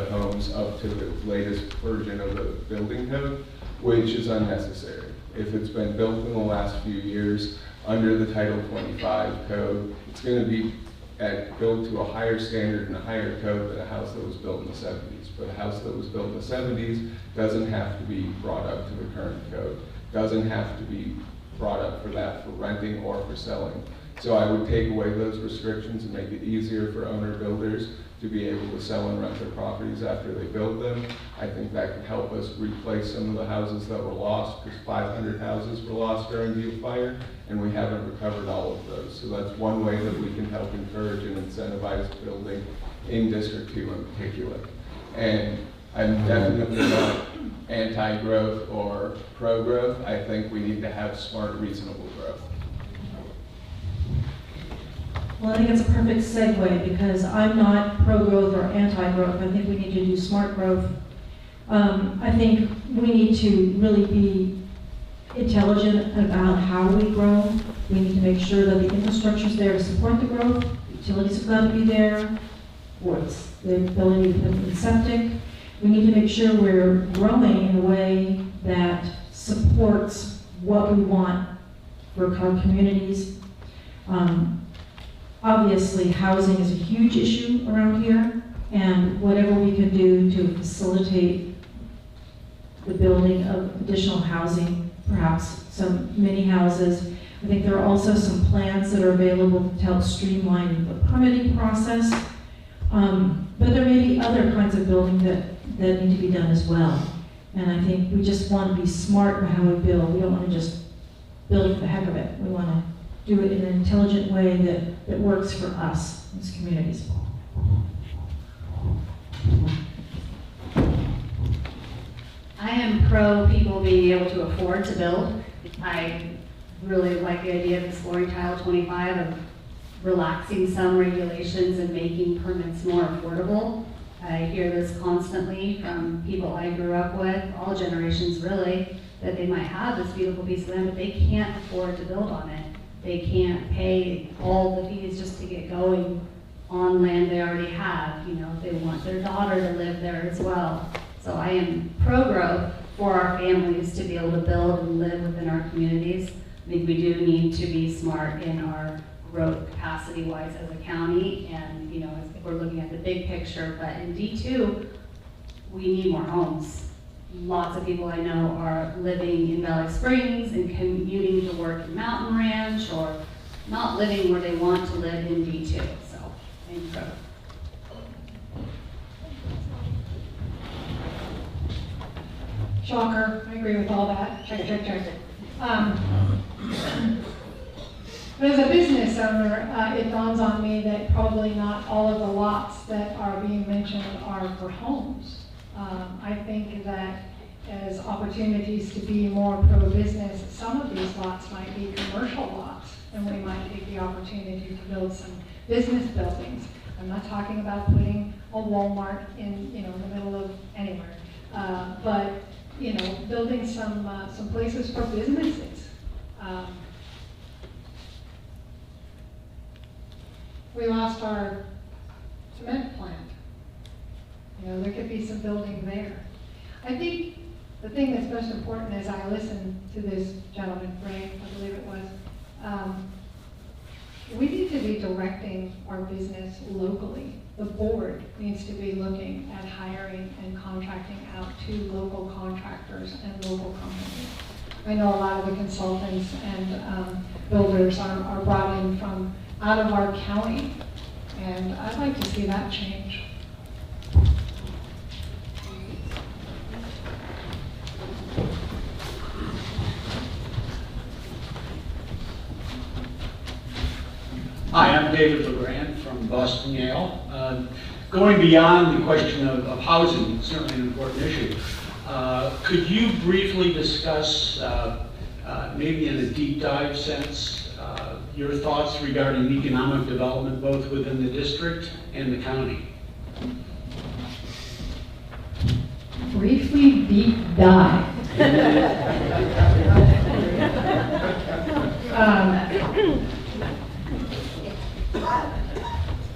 homes up to the latest version of the building code, which is unnecessary. If it's been built in the last few years under the Title 25 code, it's going to be built to a higher standard and a higher code than a house that was built in the 70s. But a house that was built in the 70s doesn't have to be brought up to the current code, doesn't have to be brought up for that for renting or for selling. So I would take away those restrictions and make it easier for owner builders to be able to sell and rent their properties after they build them. I think that could help us replace some of the houses that were lost, because 500 houses were lost during the fire, and we haven't recovered all of those. So that's one way that we can help encourage and incentivize building in District 2 in particular. And I'm definitely not anti-growth or pro-growth. I think we need to have smart, reasonable growth. Well, I think it's a perfect segue because I'm not pro-growth or anti-growth. I think we need to do smart growth. I think we need to really be intelligent about how we grow. We need to make sure that the infrastructure is there to support the growth. Utilities have got to be there. What's the ability to put in septic. We need to make sure we're growing in a way that supports what we want for our communities. Obviously, housing is a huge issue around here, and whatever we can do to facilitate the building of additional housing, perhaps some mini houses. I think there are also some plans that are available to help streamline the permitting process. But there may be other kinds of building that need to be done as well. And I think we just want to be smart in how we build. We don't want to just build for the heck of it. We want to do it in an intelligent way that works for us as communities. I am pro people being able to afford to build. I really like the idea of exploring Title 25 of relaxing some regulations and making permits more affordable. I hear this constantly from people I grew up with, all generations really, that they might have this beautiful piece of land, but they can't afford to build on it. They can't pay all the fees just to get going on land they already have. You know, they want their daughter to live there as well. So I am pro-growth for our families to be able to build and live within our communities. I think we do need to be smart in our growth capacity-wise as a county, and you know, if we're looking at the big picture, but in D2, we need more homes. Lots of people I know are living in Valley Springs and commuting to work in Mountain Ranch, or not living where they want to live in D2, so thank you. Shocker, I agree with all that. Check, check, check. But as a business owner, it dawns on me that probably not all of the lots that are being mentioned are for homes. I think that as opportunities to be more pro-business, some of these lots might be commercial lots, and we might take the opportunity to build some business buildings. I'm not talking about putting a Walmart in, you know, the middle of anywhere, but you know, building some places for businesses. We lost our cement plant. You know, there could be some building there. I think the thing that's most important as I listen to this gentleman, Frank, I believe it was, we need to be directing our business locally. The board needs to be looking at hiring and contracting out to local contractors and local companies. I know a lot of the consultants and builders are brought in from out of our county, and I'd like to see that change. Hi, I'm David LeGrand from Boston Yale. Going beyond the question of housing, certainly an important issue, could you briefly discuss, maybe in a deep dive sense, your thoughts regarding economic development both within the district and the county? Briefly deep dive.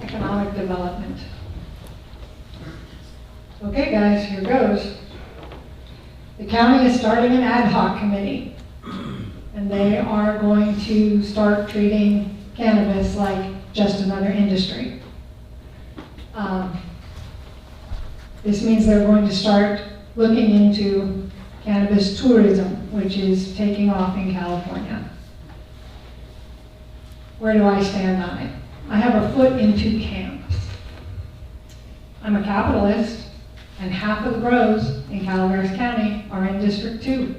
Economic development. Okay guys, here goes. The county is starting an ad hoc committee, and they are going to start treating cannabis like just another industry. This means they're going to start looking into cannabis tourism, which is taking off in California. Where do I stand on it? I have a foot in two camps. I'm a capitalist, and half of the grows in Calaveras County are in District 2.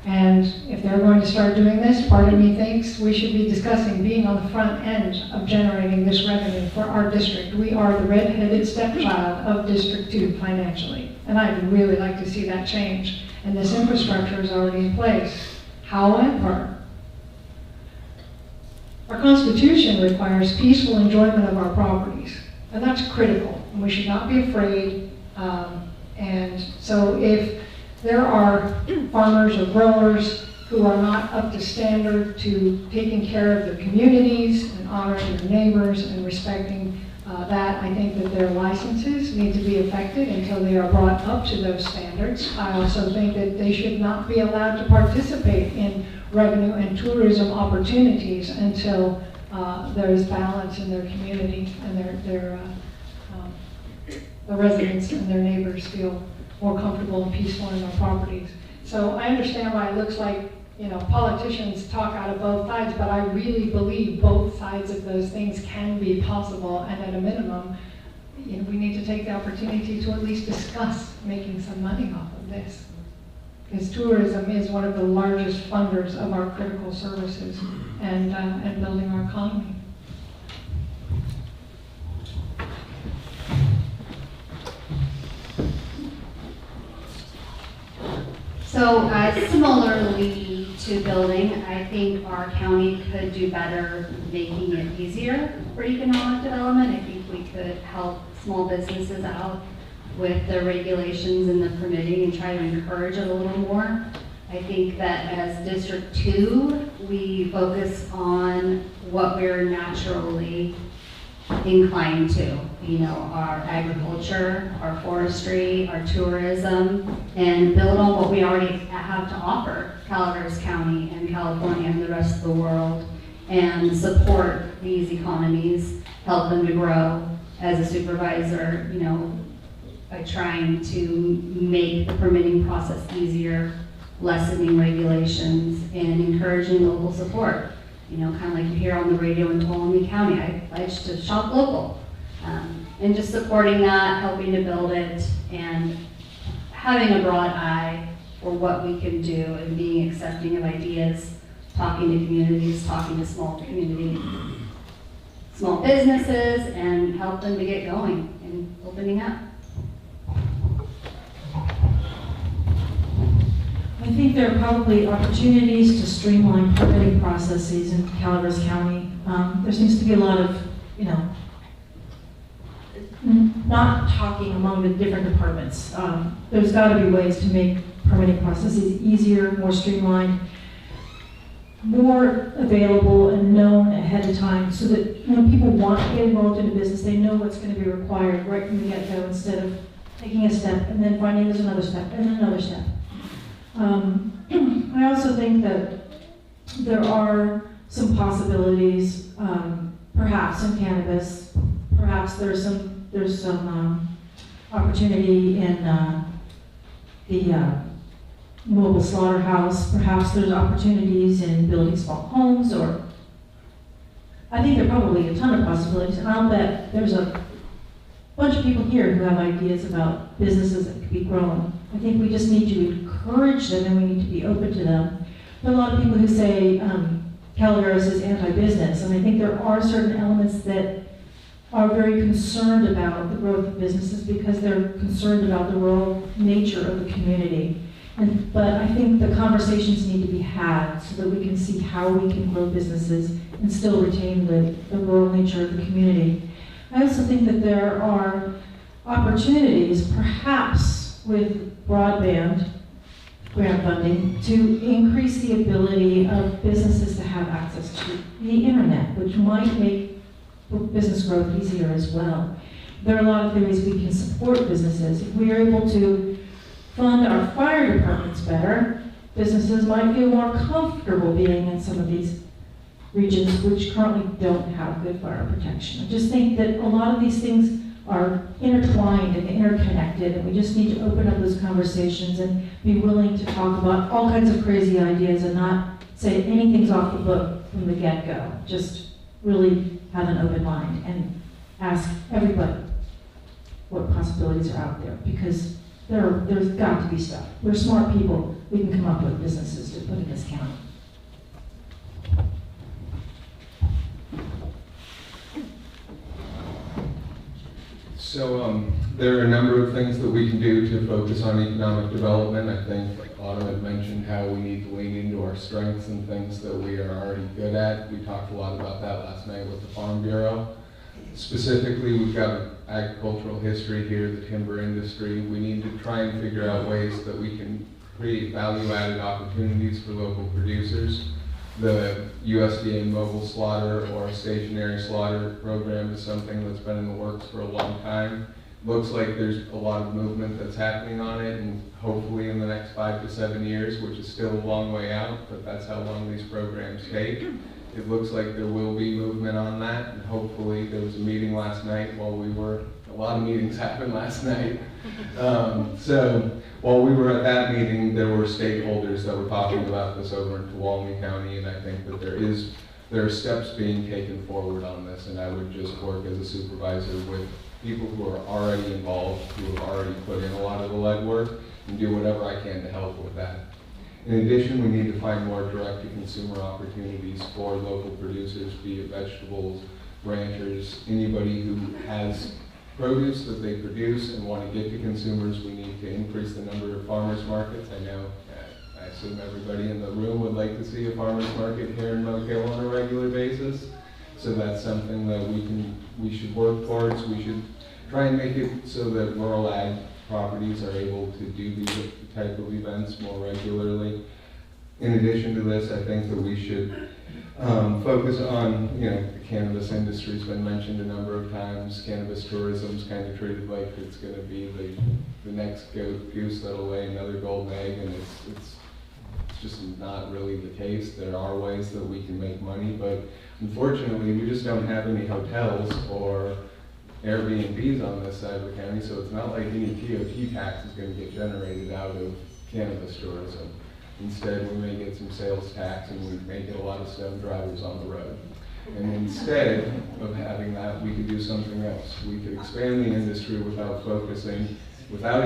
And if they're going to start doing this, part of me thinks we should be discussing being on the front end of generating this revenue for our district. We are the red-headed stepchild of District 2 financially, and I'd really like to see that change. And this infrastructure is already in place. However, our Constitution requires peaceful enjoyment of our properties, and that's critical, and we should not be afraid. And so if there are farmers or growers who are not up to standard to taking care of their communities and honoring their neighbors and respecting that, I think that their licenses need to be affected until they are brought up to those standards. I also think that they should not be allowed to participate in revenue and tourism opportunities until there is balance in their community and the residents and their neighbors feel more comfortable and peaceful in their properties. So I understand why it looks like, you know, politicians talk out of both sides, but I really believe both sides of those things can be possible, and at a minimum, you know, we need to take the opportunity to at least discuss making some money off of this. because tourism is one of the largest funders of our critical services and building our economy. So similarly to building, I think our county could do better making it easier for economic development. I think we could help small businesses out with the regulations and the permitting and try to encourage it a little more. I think that as District 2, we focus on what we're naturally inclined to. You know, our agriculture, our forestry, our tourism, and build on what we already have to offer Calaveras County and California and the rest of the world, and support these economies, help them to grow. As a supervisor, you know, by trying to make the permitting process easier, lessening regulations, and encouraging local support. You know, kind of like you hear on the radio in Mokelumne County, I pledge to shop local. And just supporting that, helping to build it, and having a broad eye for what we can do, and being accepting of ideas, talking to communities, talking to small businesses, and help them to get going and opening up. I think there are probably opportunities to streamline permitting processes in Calaveras County. There seems to be a lot of, you know, not talking among the different departments. There's got to be ways to make permitting processes easier, more streamlined, more available and known ahead of time, so that when people want to get involved in a business, they know what's going to be required right from the get-go, instead of taking a step and then finding there's another step and then another step. I also think that there are some possibilities, perhaps in cannabis. Perhaps there's some opportunity in the mobile slaughterhouse. Perhaps there's opportunities in building small homes, or I think there are probably a ton of possibilities, and I'll bet there's a bunch of people here who have ideas about businesses that could be grown. I think we just need to encourage them, and we need to be open to them. There are a lot of people who say Calaveras is anti-business, and I think there are certain elements that are very concerned about the growth of businesses because they're concerned about the rural nature of the community. But I think the conversations need to be had so that we can see how we can grow businesses and still retain the rural nature of the community. I also think that there are opportunities, perhaps with broadband grant funding, to increase the ability of businesses to have access to the internet, which might make business growth easier as well. There are a lot of ways we can support businesses. If we are able to fund our fire departments better, businesses might feel more comfortable being in some of these regions which currently don't have good fire protection. I just think that a lot of these things are intertwined and interconnected, and we just need to open up those conversations and be willing to talk about all kinds of crazy ideas and not say anything's off the book from the get-go. Just really have an open mind and ask everybody what possibilities are out there, because there's got to be stuff. We're smart people. We can come up with businesses to put in this county. So there are a number of things that we can do to focus on economic development. I think Autumn had mentioned how we need to lean into our strengths and things that we are already good at. We talked a lot about that last night with the Farm Bureau. Specifically, we've got agricultural history here, the timber industry. We need to try and figure out ways that we can create value-added opportunities for local producers. The USDA mobile slaughter or stationary slaughter program is something that's been in the works for a long time. Looks like there's a lot of movement that's happening on it, and hopefully in the next 5 to 7 years, which is still a long way out, but that's how long these programs take. It looks like there will be movement on that, and hopefully there was a meeting last night a lot of meetings happened last night. So while we were at that meeting, there were stakeholders that were talking about this over in Mokelumne County, and I think that there are steps being taken forward on this, and I would just work as a supervisor with people who are already involved, who have already put in a lot of the legwork, and do whatever I can to help with that. In addition, we need to find more direct-to-consumer opportunities for local producers, be it vegetables, ranchers, anybody who has produce that they produce and want to get to consumers. We need to increase the number of farmers markets. I know, I assume everybody in the room would like to see a farmers market here in Mokel on a regular basis. So that's something that we should work towards. We should try and make it so that rural ag properties are able to do these type of events more regularly. In addition to this, I think that we should focus on, the cannabis industry's been mentioned a number of times. Cannabis tourism's kind of treated like it's going to be the next goose that'll lay another golden egg, and it's just not really the case. There are ways that we can make money, but unfortunately, we just don't have any hotels or Airbnbs on this side of the county, so it's not like any TOT tax is going to get generated out of cannabis tourism. Instead, we may get some sales tax, and we may get a lot of stone drivers on the road. And instead of having that, we could do something else. We could expand the industry without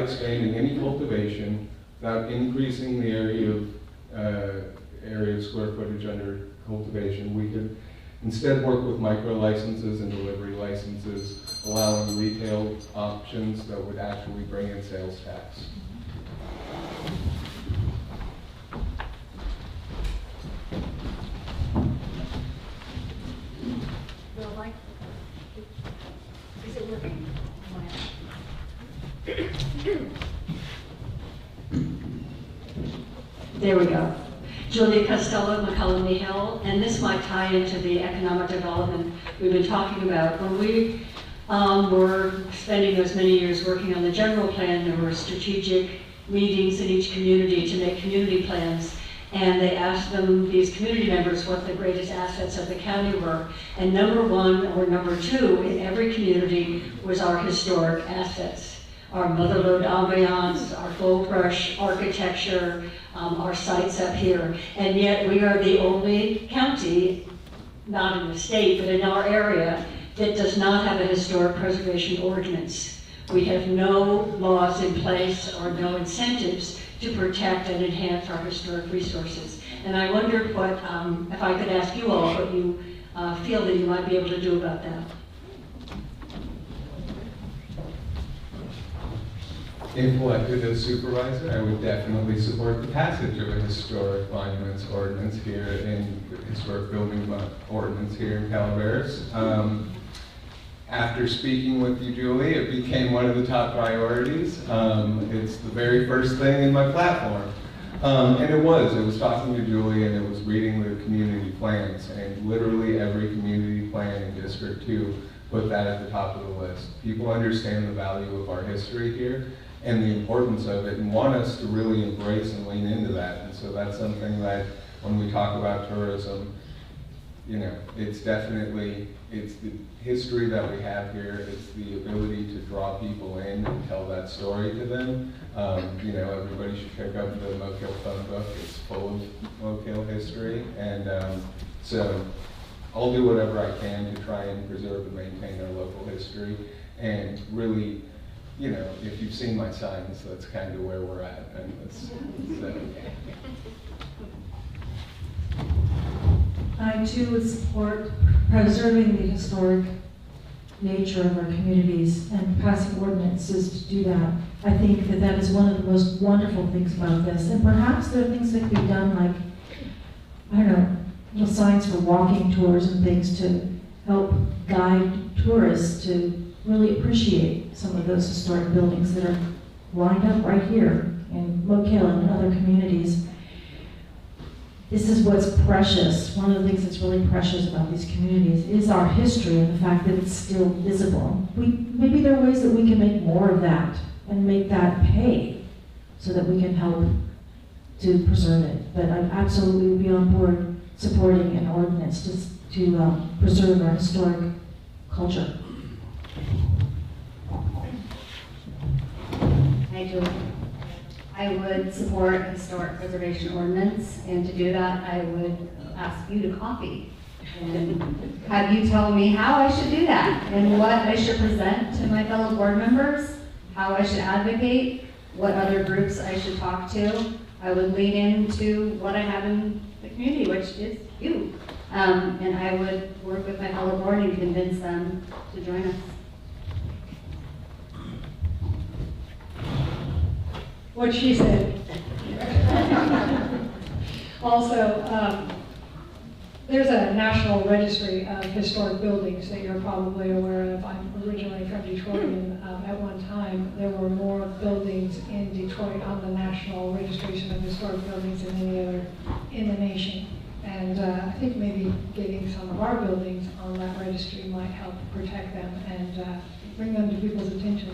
expanding any cultivation, without increasing the area of square footage under cultivation. We could instead work with micro licenses and delivery licenses, allowing retail options that would actually bring in sales tax. Is it working? There we go. Julia Costello, Mokelumne Hill, and this might tie into the economic development we've been talking about. When we were spending those many years working on the general plan, there were strategic meetings in each community to make community plans, and they asked these community members, what the greatest assets of the county were. And number one or number two in every community was our historic assets. Our motherlode ambiance, our gold rush architecture, our sites up here. And yet we are the only county, not in the state, but in our area, that does not have a historic preservation ordinance. We have no laws in place or no incentives to protect and enhance our historic resources. And I wondered what, if I could ask you all, what you feel that you might be able to do about that. If elected as supervisor, I would definitely support the passage of a historic monuments ordinance here in the historic building ordinance here in Calaveras. After speaking with you, Julie, it became one of the top priorities. It's the very first thing in my platform. And it was talking to Julie, and it was reading the community plans, and literally every community plan in District 2 put that at the top of the list. People understand the value of our history here and the importance of it, and want us to really embrace and lean into that. And so that's something that when we talk about tourism, it's definitely, it's the history that we have here, it's the ability to draw people in and tell that story to them. Everybody should pick up the Mokel phone book. It's full of Mokel history, and so I'll do whatever I can to try and preserve and maintain our local history, and really, if you've seen my signs, that's kind of where we're at. And I too would support preserving the historic nature of our communities and passing ordinances to do that. I think that that is one of the most wonderful things about this. And perhaps there are things that can be done, like, I don't know, signs for walking tours and things to help guide tourists to really appreciate some of those historic buildings that are lined up right here in Mokel and other communities. This is what's precious. One of the things that's really precious about these communities is our history and the fact that it's still visible. Maybe there are ways that we can make more of that and make that pay so that we can help to preserve it. But I absolutely would be on board supporting an ordinance to preserve our historic culture. I would support a historic preservation ordinance, and to do that, I would ask you to copy and have you tell me how I should do that and what I should present to my fellow board members, how I should advocate, what other groups I should talk to. I would lean into what I have in the community, which is you. And I would work with my fellow board and convince them to join us. What she said. Also, there's a national registry of historic buildings that you're probably aware of. I'm originally from Detroit, and at one time there were more buildings in Detroit on the National Registration of Historic Buildings than any other in the nation. And I think maybe getting some of our buildings on that registry might help protect them and bring them to people's attention.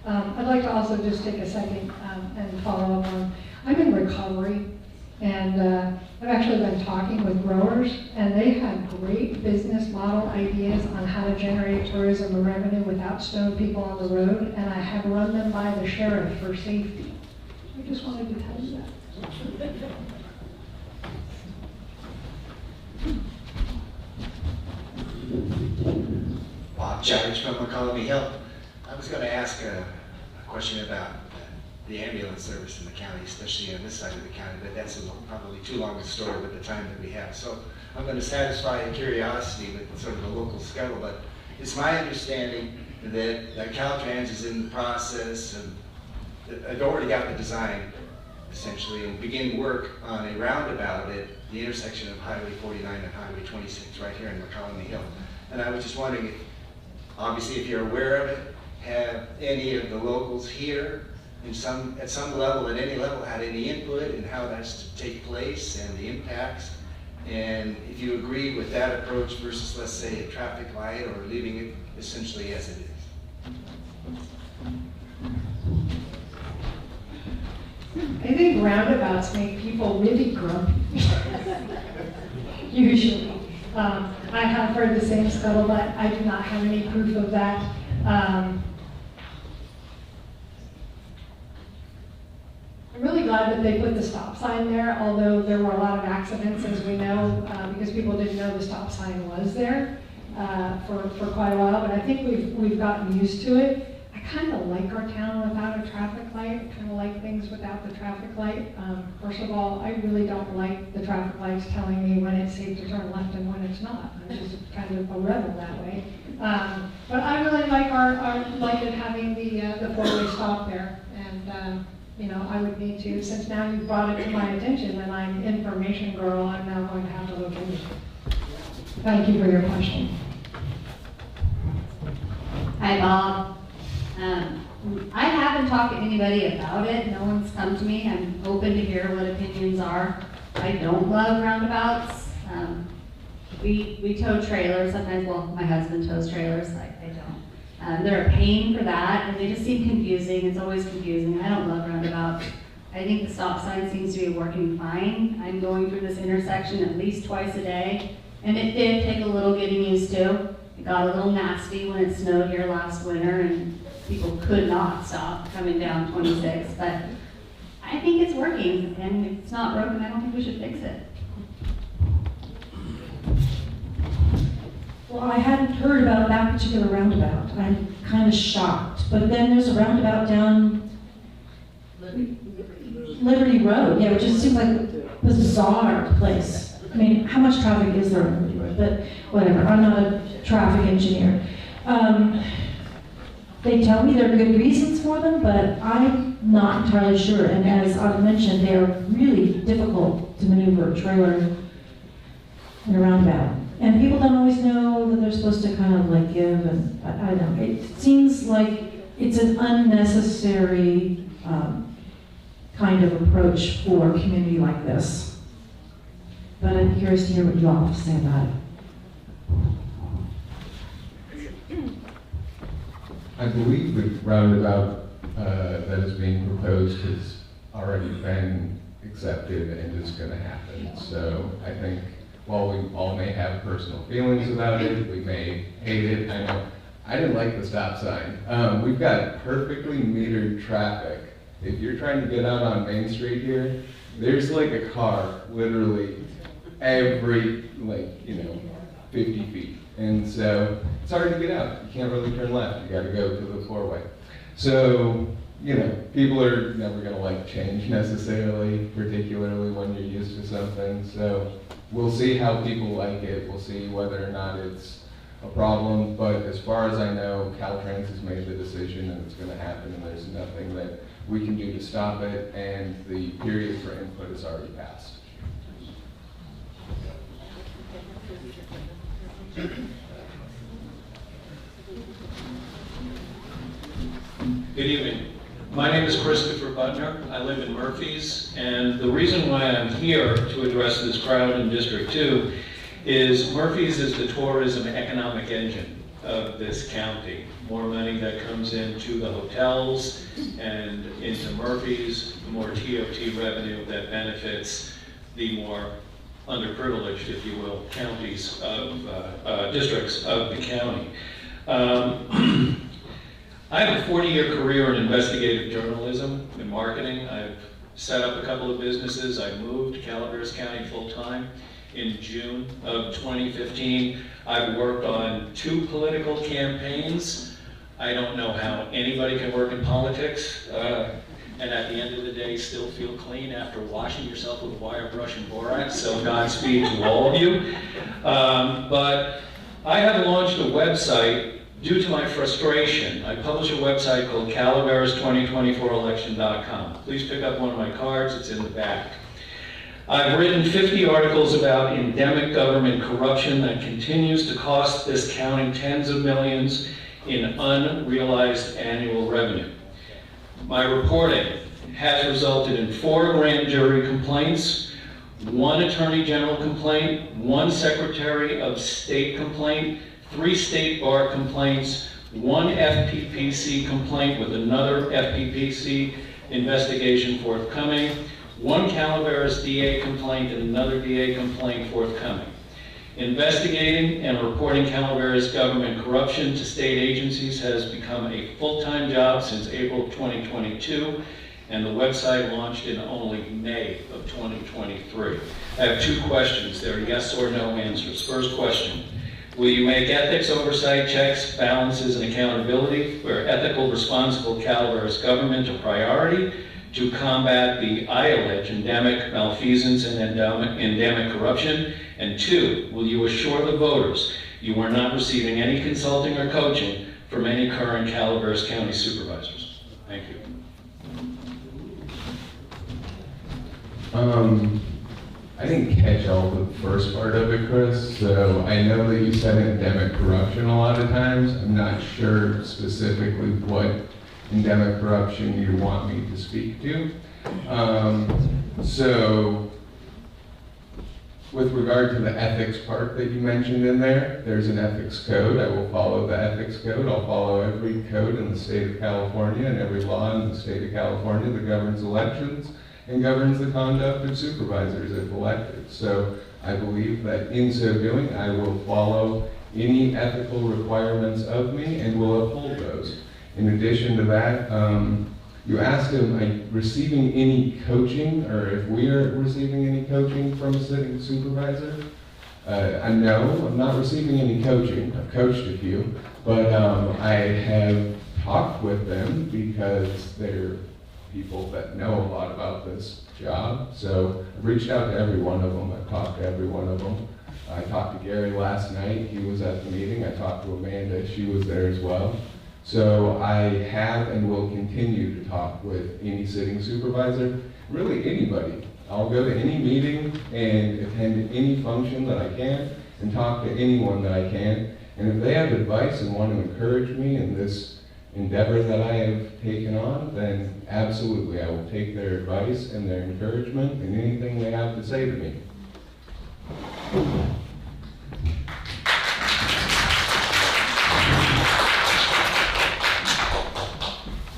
I'd like to also just take a second and follow up on, I'm in recovery, and I've actually been talking with growers, and they have great business model ideas on how to generate tourism and revenue without stone people on the road, and I have run them by the sheriff for safety. I just wanted to tell you that. Bob Jarrett from Mokelumne Hill. I was going to ask a question about the ambulance service in the county, especially on this side of the county, but that's probably too long a story with the time that we have. So I'm going to satisfy a curiosity with sort of a local scuttlebutt. It's my understanding that Caltrans is in the process of, they've already got the design, essentially, and begin work on a roundabout at the intersection of Highway 49 and Highway 26 right here in Mokelumne Hill. And I was just wondering, if, obviously, if you're aware of it, have any of the locals here at some level, at any level, had any input in how that's to take place and the impacts? And if you agree with that approach versus, let's say, a traffic light, or leaving it essentially as it is? I think roundabouts make people really grumpy. Usually. I have heard the same scuttlebutt. I do not have any proof of that. I'm really glad that they put the stop sign there, although there were a lot of accidents, as we know, because people didn't know the stop sign was there for quite a while. But I think we've gotten used to it. I kind of like our town without a traffic light. I kind of like things without the traffic light. First of all, I really don't like the traffic lights telling me when it's safe to turn left and when it's not. I'm just kind of a rebel that way. But I really like like it having the four-way stop there. And you know, I would need to, since now you've brought it to my attention and I'm information girl, I'm now going to have to look into it. Thank you for your question. Hi, Bob. I haven't talked to anybody about it. No one's come to me. I'm open to hear what opinions are. I don't love roundabouts. We tow trailers sometimes. Well, my husband tows trailers. I don't. They're a pain for that, and they just seem confusing. It's always confusing. I don't love roundabouts. I think the stop sign seems to be working fine. I'm going through this intersection at least twice a day, and it did take a little getting used to. It got a little nasty when it snowed here last winter, and people could not stop coming down 26, but I think it's working, and if it's not broken, I don't think we should fix it. Well, I hadn't heard about that particular roundabout. I'm kind of shocked. But then there's a roundabout down Liberty Road, yeah, which just seems like a bizarre place. I mean, how much traffic is there on Liberty Road? But whatever, I'm not a traffic engineer. They tell me there are good reasons for them, but I'm not entirely sure. And as I've mentioned, they are really difficult to maneuver a trailer in a roundabout. And people don't always know that they're supposed to kind of like give, and I don't know. It seems like it's an unnecessary kind of approach for a community like this. But I'm curious to hear what you all have to say about it. I believe the roundabout that is being proposed has already been accepted and is going to happen. So I think while we all may have personal feelings about it, we may hate it. I know I didn't like the stop sign. We've got perfectly metered traffic. If you're trying to get out on Main Street here, there's like a car literally every, 50 feet. And so it's hard to get out. You can't really turn left. You got to go to the four-way. So, you know, people are never going to like change necessarily, particularly when you're used to something. So we'll see how people like it. We'll see whether or not it's a problem. But as far as I know, Caltrans has made the decision and it's going to happen, and there's nothing that we can do to stop it, and the period for input has already passed. Good evening. My name is Christopher Butner. I live in Murphys, and the reason why I'm here to address this crowd in District 2 is Murphys is the tourism economic engine of this county. More money that comes into the hotels and into Murphys, the more TOT revenue that benefits the more underprivileged, if you will, counties of, districts of the county. I have a 40-year career in investigative journalism and marketing. I've set up a couple of businesses. I moved to Calaveras County full-time in June of 2015. I've worked on 2 political campaigns. I don't know how anybody can work in politics and at the end of the day still feel clean after washing yourself with wire brush and borax, so Godspeed to all of you. But I have launched a website due to my frustration. I publish a website called calaveras2024election.com. Please pick up one of my cards, it's in the back. I've written 50 articles about endemic government corruption that continues to cost this county tens of millions in unrealized annual revenue. My reporting has resulted in 4 grand jury complaints, 1 attorney general complaint, 1 secretary of state complaint, 3 state bar complaints, 1 FPPC complaint with another FPPC investigation forthcoming, 1 Calaveras DA complaint and another DA complaint forthcoming. Investigating and reporting Calaveras government corruption to state agencies has become a full-time job since April 2022, and the website launched in only May of 2023. I have 2 questions. They're yes or no answers. First question. Will you make ethics oversight, checks, balances, and accountability for ethical, responsible Calaveras government a priority to combat the, I allege, endemic malfeasance and endemic corruption? And 2, will you assure the voters you are not receiving any consulting or coaching from any current Calaveras County supervisors? Thank you. I didn't catch all the first part of it, Chris, so I know that you said endemic corruption a lot of times. I'm not sure specifically what endemic corruption you want me to speak to. So, with regard to the ethics part that you mentioned in there, there's an ethics code. I will follow the ethics code. I'll follow every code in the state of California and every law in the state of California that governs elections and governs the conduct of supervisors if elected. So I believe that in so doing, I will follow any ethical requirements of me and will uphold those. In addition to that, you asked am I receiving any coaching, or if we are receiving any coaching from a sitting supervisor? No, I'm not receiving any coaching. I've coached a few, but I have talked with them because they're people that know a lot about this job. So I've reached out to every one of them. I've talked to every one of them. I talked to Gary last night. He was at the meeting. I talked to Amanda. She was there as well. So I have and will continue to talk with any sitting supervisor, really anybody. I'll go to any meeting and attend any function that I can and talk to anyone that I can. And if they have advice and want to encourage me in this endeavor that I have taken on, then absolutely I will take their advice and their encouragement and anything they have to say to me.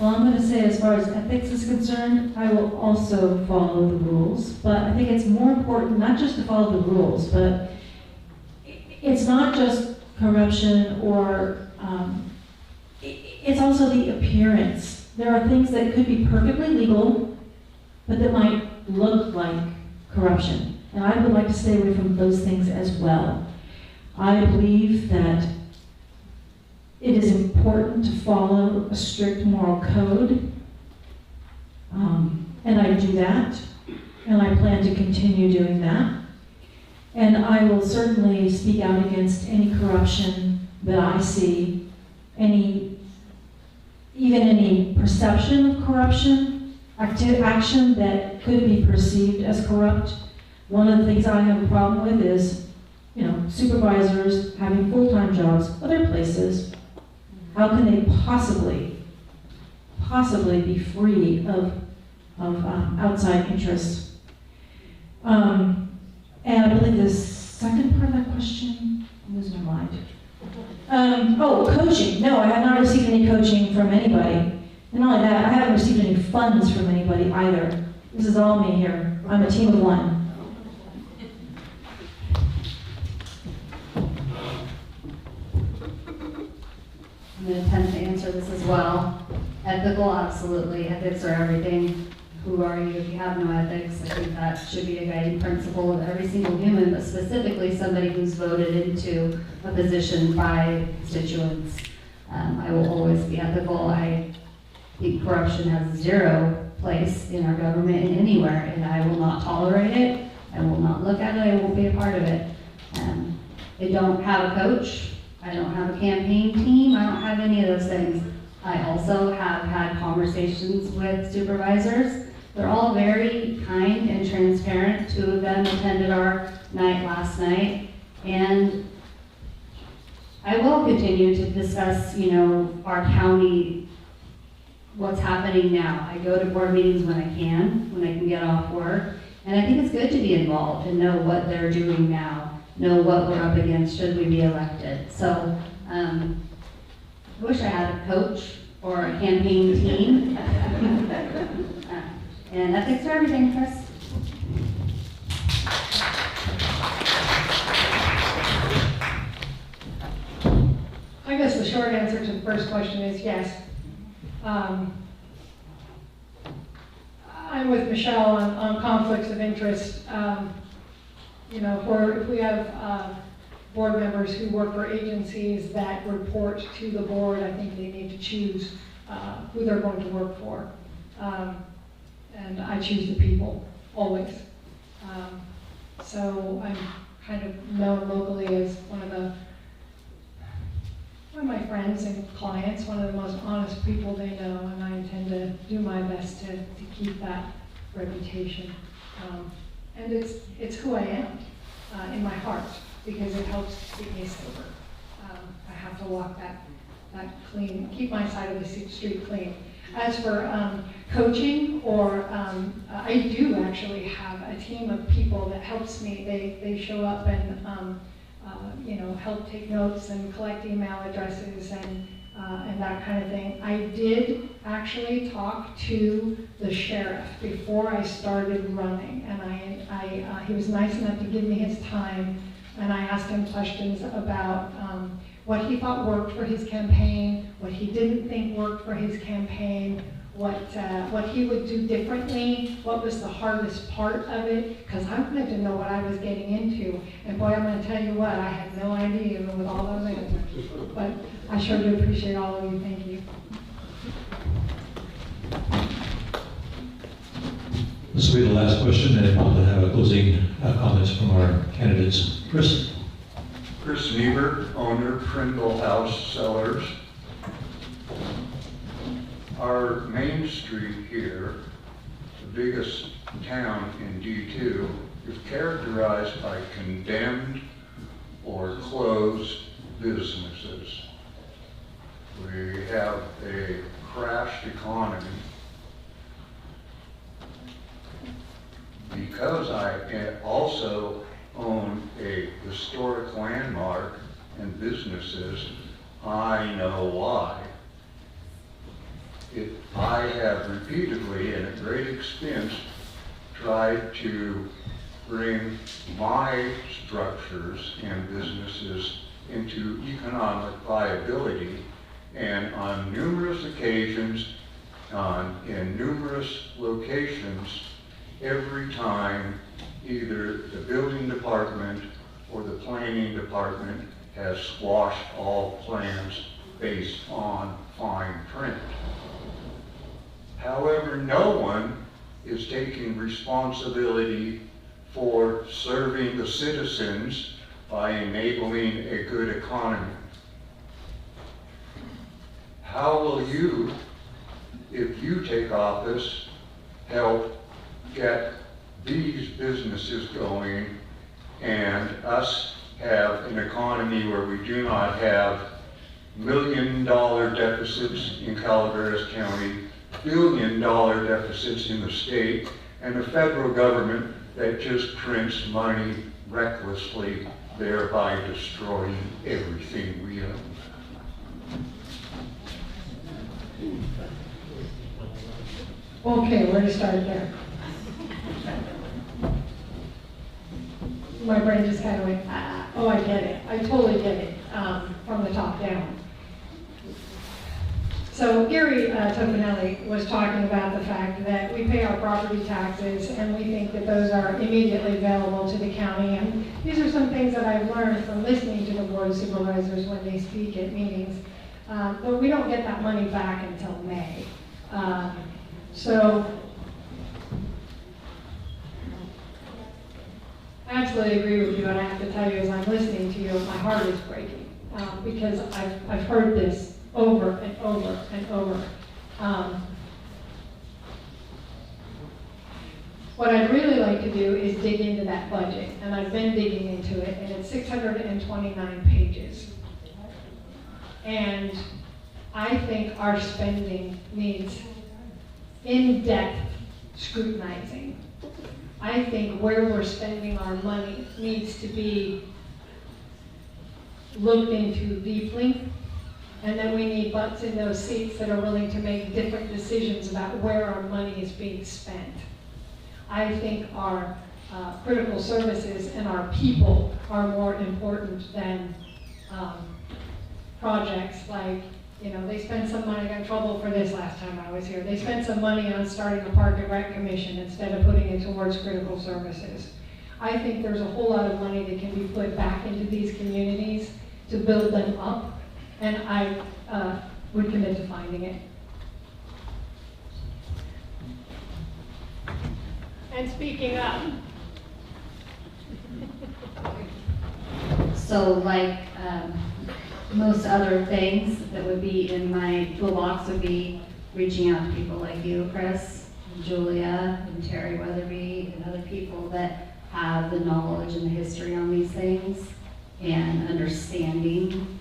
Well, I'm going to say as far as ethics is concerned, I will also follow the rules, but I think it's more important not just to follow the rules, but it's not just corruption or it's also the appearance. There are things that could be perfectly legal, but that might look like corruption. And I would like to stay away from those things as well. I believe that it is important to follow a strict moral code, and I do that, and I plan to continue doing that. And I will certainly speak out against any corruption that I see, even any perception of corruption, action that could be perceived as corrupt. One of the things I have a problem with is, supervisors having full-time jobs other places. How can they possibly be free of outside interests? And I believe the second part of that question, I'm losing my mind. Coaching. No, I have not received any coaching from anybody. And not only that, I haven't received any funds from anybody either. This is all me here. I'm a team of one. I'm going to attempt to answer this as well. Ethical, absolutely. Ethics are everything. Who are you if you have no ethics? I think that should be a guiding principle of every single human, but specifically somebody who's voted into a position by constituents. I will always be ethical. I think corruption has zero place in our government and anywhere, and I will not tolerate it. I will not look at it. I won't be a part of it. I don't have a coach. I don't have a campaign team. I don't have any of those things. I also have had conversations with supervisors. They're all very kind and transparent. 2 of them attended our night last night. And I will continue to discuss, our county, what's happening now. I go to board meetings when I can get off work. And I think it's good to be involved and know what they're doing now, know what we're up against should we be elected. So I wish I had a coach or a campaign team. And ethics are everything, Chris. I guess the short answer to the first question is yes. I'm with Michelle on conflicts of interest. If we have board members who work for agencies that report to the board, I think they need to choose who they're going to work for. And I choose the people, always. So I'm kind of known locally as one of my friends and clients, one of the most honest people they know, and I intend to do my best to keep that reputation. And it's who I am in my heart, because it helps keep me sober. I have to walk that clean, keep my side of the street clean. As for coaching, I do actually have a team of people that helps me. They show up and help take notes and collect email addresses and that kind of thing. I did actually talk to the sheriff before I started running, and he was nice enough to give me his time, and I asked him questions about what he thought worked for his campaign, what he didn't think worked for his campaign, what he would do differently, what was the hardest part of it, because I wanted to know what I was getting into. And boy, I'm going to tell you what, I had no idea with all those answers. But I sure do appreciate all of you. Thank you. This will be the last question, and we'll have closing comments from our candidates. Chris? Chris Niebuhr, owner, Prindle House Cellars. Our main street here, the biggest town in D2, is characterized by condemned or closed businesses. We have a crashed economy. Because I also own a historic landmark and businesses, I know why. I have repeatedly and at great expense tried to bring my structures and businesses into economic viability, and on numerous occasions, in numerous locations, every time either the building department for the planning department has squashed all plans based on fine print. However, no one is taking responsibility for serving the citizens by enabling a good economy. How will you, if you take office, help get these businesses going and us have an economy where we do not have million-dollar deficits in Calaveras County, billion-dollar deficits in the state, and a federal government that just prints money recklessly, thereby destroying everything we own? Okay, where to start there? My brain just kind of went, ah, oh, I get it. I totally get it, from the top down. So Gary Tofanelli was talking about the fact that we pay our property taxes and we think that those are immediately available to the county. And these are some things that I've learned from listening to the board of supervisors when they speak at meetings. But we don't get that money back until May. So I absolutely agree with you, and I have to tell you, as I'm listening to you, my heart is breaking because I've heard this over and over and over. What I'd really like to do is dig into that budget, and I've been digging into it, and it's 629 pages. And I think our spending needs in-depth scrutinizing. I think where we're spending our money needs to be looked into deeply, and then we need butts in those seats that are willing to make different decisions about where our money is being spent. I think our critical services and our people are more important than projects like, you know, they spent some money, I got in trouble for this last time I was here. They spent some money on starting a Park and Rec Commission instead of putting it towards critical services. I think there's a whole lot of money that can be put back into these communities to build them up, and I would commit to finding it. And speaking up. So like most other things that would be in my toolbox would be reaching out to people like you, Chris, and Julia, and Terry Weatherby, and other people that have the knowledge and the history on these things, and understanding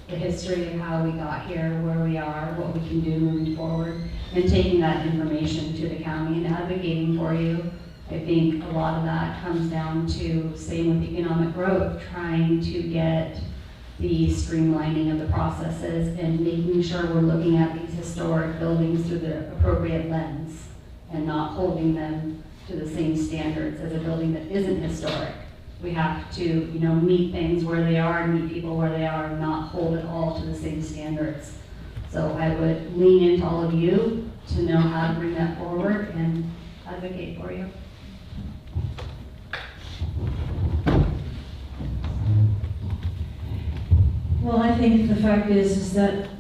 the history of how we got here, where we are, what we can do moving forward, and taking that information to the county and advocating for you. I think a lot of that comes down to, same with economic growth, trying to get the streamlining of the processes and making sure we're looking at these historic buildings through the appropriate lens and not holding them to the same standards as a building that isn't historic. We have to, you know, meet things where they are and meet people where they are and not hold it all to the same standards. So I would lean into all of you to know how to bring that forward and advocate for you. Well, I think the fact is that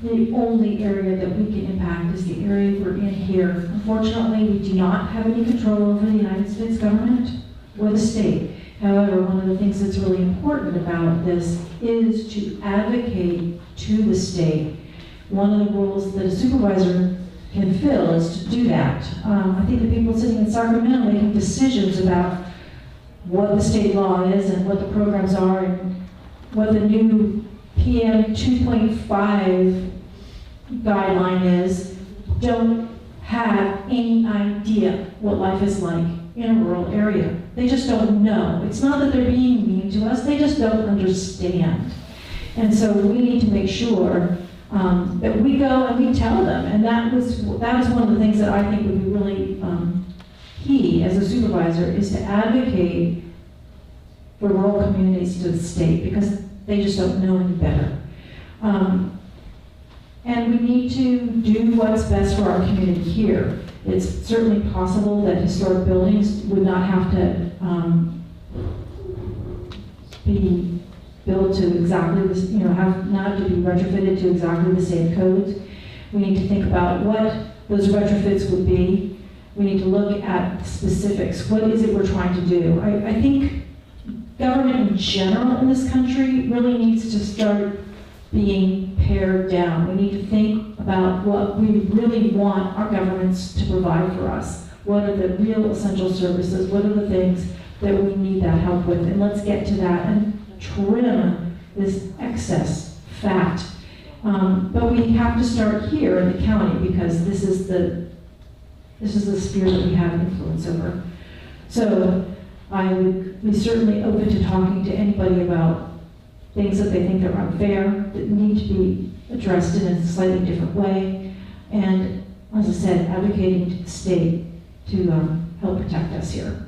the only area that we can impact is the area we're in here. Unfortunately, we do not have any control over the United States government or the state. However, one of the things that's really important about this is to advocate to the state. One of the roles that a supervisor can fill is to do that. I think the people sitting in Sacramento making decisions about what the state law is and what the programs are and what the new PM 2.5 guideline is, don't have any idea what life is like in a rural area. They just don't know. It's not that they're being mean to us, they just don't understand. And so we need to make sure that we go and we tell them. And that was one of the things that I think would be really key as a supervisor, is to advocate for rural communities to the state, because they just don't know any better. And we need to do what's best for our community here. It's certainly possible that historic buildings would not have to built to exactly this, have not to be retrofitted to exactly the same codes. We need to think about what those retrofits would be. We need to look at specifics. What is it we're trying to do? I think government in general in this country really needs to start being pared down. We need to think about what we really want our governments to provide for us. What are the real essential services? What are the things that we need that help with? And let's get to that and trim this excess fat. But we have to start here in the county because this is the sphere that we have influence over. So I would be certainly open to talking to anybody about things that they think are unfair, that need to be addressed in a slightly different way. And as I said, advocating to the state to help protect us here.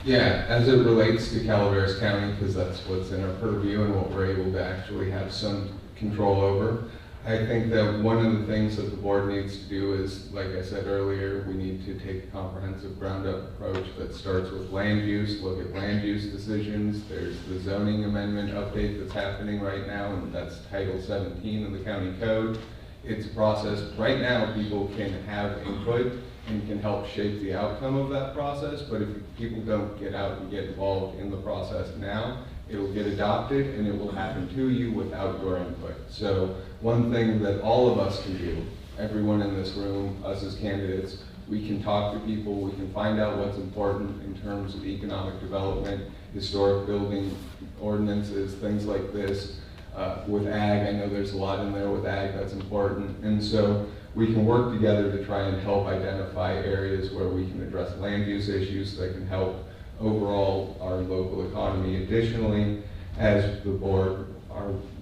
Yeah, as it relates to Calaveras County, because that's what's in our purview and what we're able to actually have some control over, I think that one of the things that the board needs to do is, like I said earlier, we need to take a comprehensive ground-up approach that starts with land use, look at land use decisions. There's the zoning amendment update that's happening right now, and that's Title 17 of the county code. It's a process. Right now, people can have input and can help shape the outcome of that process, but if people don't get out and get involved in the process now, it'll get adopted and it will happen to you without your input. So one thing that all of us can do, everyone in this room, us as candidates, we can talk to people, we can find out what's important in terms of economic development, historic building ordinances, things like this. With ag, I know there's a lot in there with ag that's important. And so we can work together to try and help identify areas where we can address land use issues that can help overall our local economy. Additionally, as the board,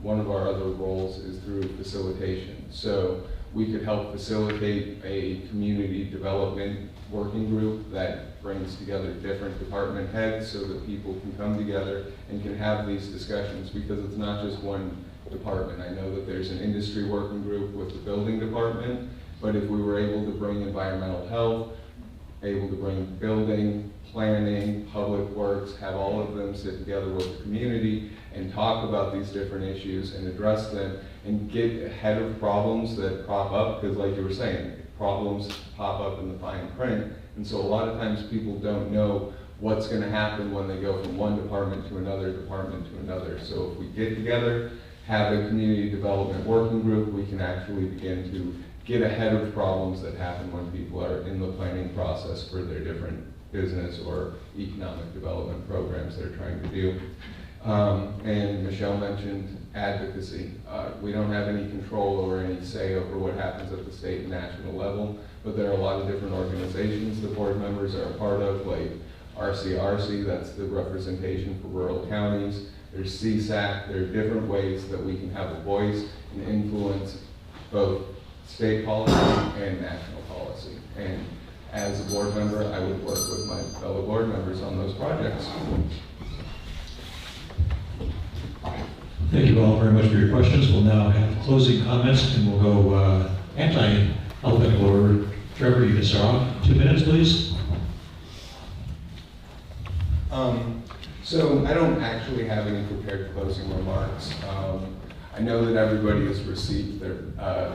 one of our other roles is through facilitation. So we could help facilitate a community development working group that brings together different department heads so that people can come together and can have these discussions, because it's not just one department. I know that there's an industry working group with the building department, but if we were able to bring environmental health, able to bring building, planning, public works, have all of them sit together with the community and talk about these different issues and address them and get ahead of problems that crop up, because like you were saying, problems pop up in the fine print, and so a lot of times people don't know what's going to happen when they go from one department to another department to another. So if we get together, have a community development working group, we can actually begin to get ahead of problems that happen when people are in the planning process for their different business or economic development programs they're trying to do. And Michelle mentioned advocacy. We don't have any control or any say over what happens at the state and national level, but there are a lot of different organizations the board members are a part of, like RCRC, that's the representation for rural counties. There's CSAC. There are different ways that we can have a voice and influence both state policy and national policy. And as a board member, I would work with my fellow board members on those projects. Thank you all very much for your questions. We'll now have closing comments, and we'll go anti-alphabetical order. Trevor, you can start off. 2 minutes, please. So I don't actually have any prepared closing remarks. I know that everybody has received their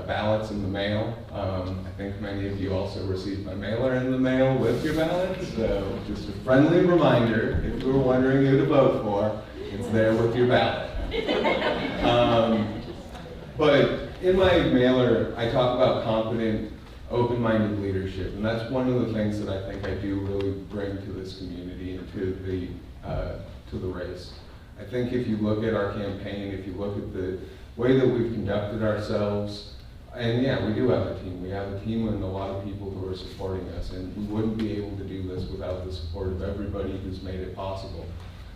ballots in the mail. I think many of you also received my mailer in the mail with your ballots. So just a friendly reminder, if you were wondering who to vote for, it's there with your ballot. But in my mailer, I talk about competent, open-minded leadership, and that's one of the things that I think I do really bring to this community and to the race. I think if you look at our campaign, if you look at the way that we've conducted ourselves, and yeah, we do have a team. We have a team and a lot of people who are supporting us, and we wouldn't be able to do this without the support of everybody who's made it possible.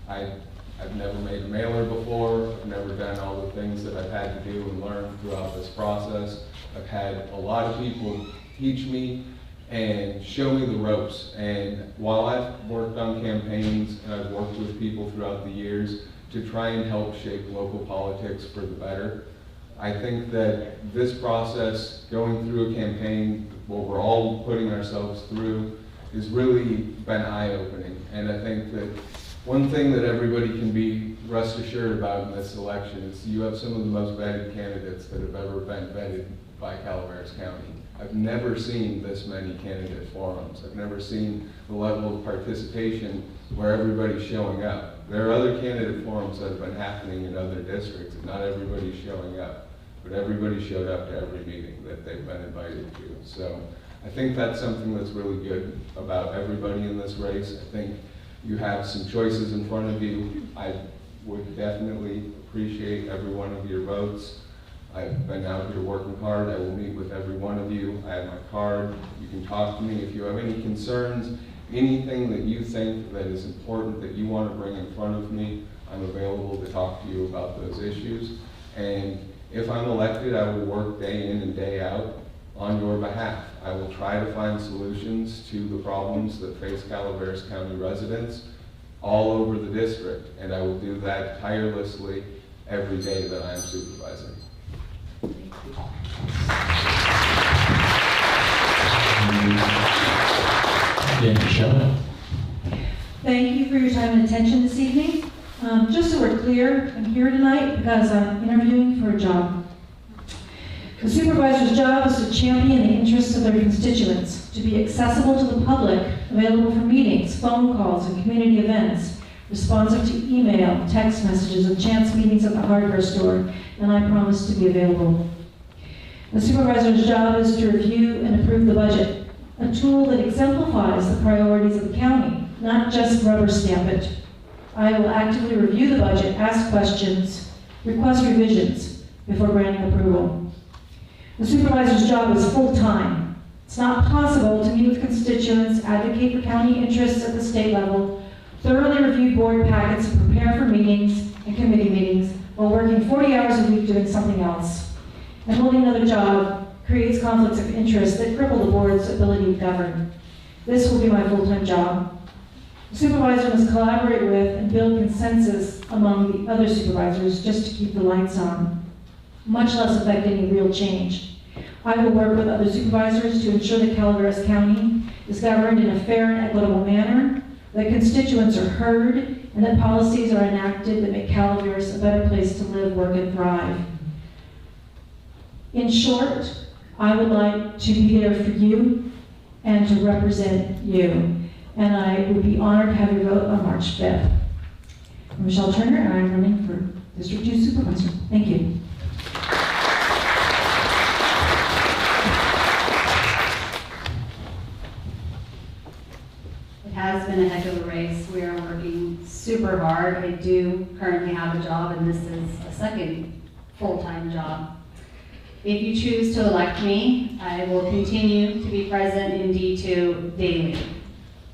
I've never made a mailer before. I've never done all the things that I've had to do and learn throughout this process. I've had a lot of people teach me and show me the ropes. And while I've worked on campaigns and I've worked with people throughout the years to try and help shape local politics for the better, I think that this process, going through a campaign, what we're all putting ourselves through, has really been eye-opening. And I think that one thing that everybody can be rest assured about in this election is you have some of the most vetted candidates that have ever been vetted by Calaveras County. I've never seen this many candidate forums. I've never seen the level of participation where everybody's showing up. There are other candidate forums that have been happening in other districts, and not everybody's showing up. But everybody showed up to every meeting that they've been invited to. So I think that's something that's really good about everybody in this race. I think you have some choices in front of you. I would definitely appreciate every one of your votes. I've been out here working hard. I will meet with every one of you. I have my card. You can talk to me if you have any concerns, anything that you think that is important that you want to bring in front of me. I'm available to talk to you about those issues. And if I'm elected, I will work day in and day out on your behalf. I will try to find solutions to the problems that face Calaveras County residents all over the district, and I will do that tirelessly every day that I am supervising. Michelle. Thank you for your time and attention this evening. Just so we're clear, I'm here tonight because I'm interviewing for a job. The supervisor's job is to champion the interests of their constituents, to be accessible to the public, available for meetings, phone calls, and community events, responsive to email, text messages, and chance meetings at the hardware store, and I promise to be available. The supervisor's job is to review and approve the budget, a tool that exemplifies the priorities of the county, not just rubber stamp it. I will actively review the budget, ask questions, request revisions before granting approval. The supervisor's job is full-time. It's not possible to meet with constituents, advocate for county interests at the state level, thoroughly review board packets, and prepare for meetings and committee meetings while working 40 hours a week doing something else. And holding another job creates conflicts of interest that cripple the board's ability to govern. This will be my full-time job. The supervisor must collaborate with and build consensus among the other supervisors just to keep the lights on, much less affect any real change. I will work with other supervisors to ensure that Calaveras County is governed in a fair and equitable manner, that constituents are heard, and that policies are enacted that make Calaveras a better place to live, work, and thrive. In short, I would like to be there for you and to represent you. And I would be honored to have your vote on March 5th. I'm Michelle Turner, and I'm running for District 2 Supervisor. Thank you. It has been a heck of a race. We are working super hard. I do currently have a job, and this is a second full-time job. If you choose to elect me, I will continue to be present in D2 daily.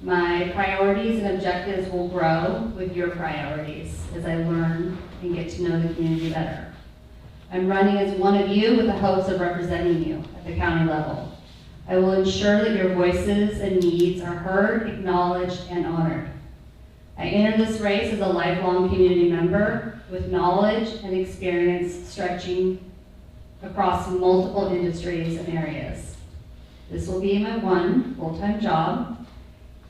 My priorities and objectives will grow with your priorities as I learn and get to know the community better. I'm running as one of you with the hopes of representing you at the county level. I will ensure that your voices and needs are heard, acknowledged, and honored. I enter this race as a lifelong community member with knowledge and experience stretching across multiple industries and areas. This will be my one full-time job,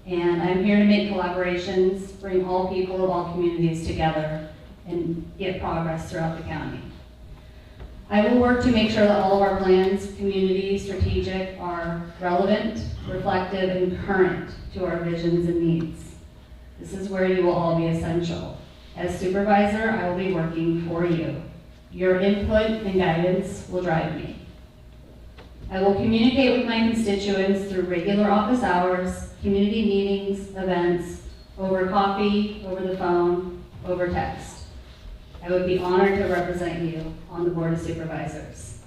and I'm here to make collaborations, bring all people of all communities together, and get progress throughout the county. I will work to make sure that all of our plans, community, strategic, are relevant, reflective, and current to our visions and needs. This is where you will all be essential. As supervisor, I will be working for you. Your input and guidance will drive me. I will communicate with my constituents through regular office hours, community meetings, events, over coffee, over the phone, over text. I would be honored to represent you on the Board of Supervisors.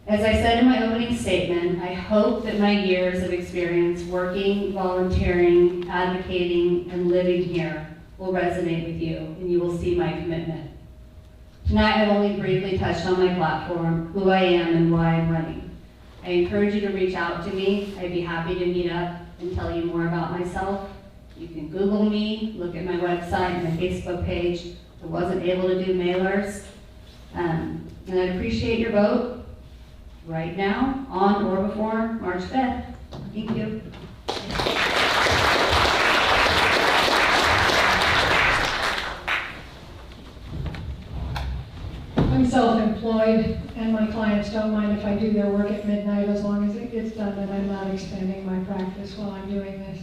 As I said in my opening statement, I hope that my years of experience working, volunteering, advocating, and living here will resonate with you, and you will see my commitment. Tonight, I've only briefly touched on my platform, who I am, and why I'm running. I encourage you to reach out to me. I'd be happy to meet up and tell you more about myself. You can Google me, look at my website, my Facebook page. I wasn't able to do mailers. And I'd appreciate your vote right now, on or before March 5th. Thank you. I'm self-employed, and my clients don't mind if I do their work at midnight as long as it gets done and I'm not expanding my practice while I'm doing this.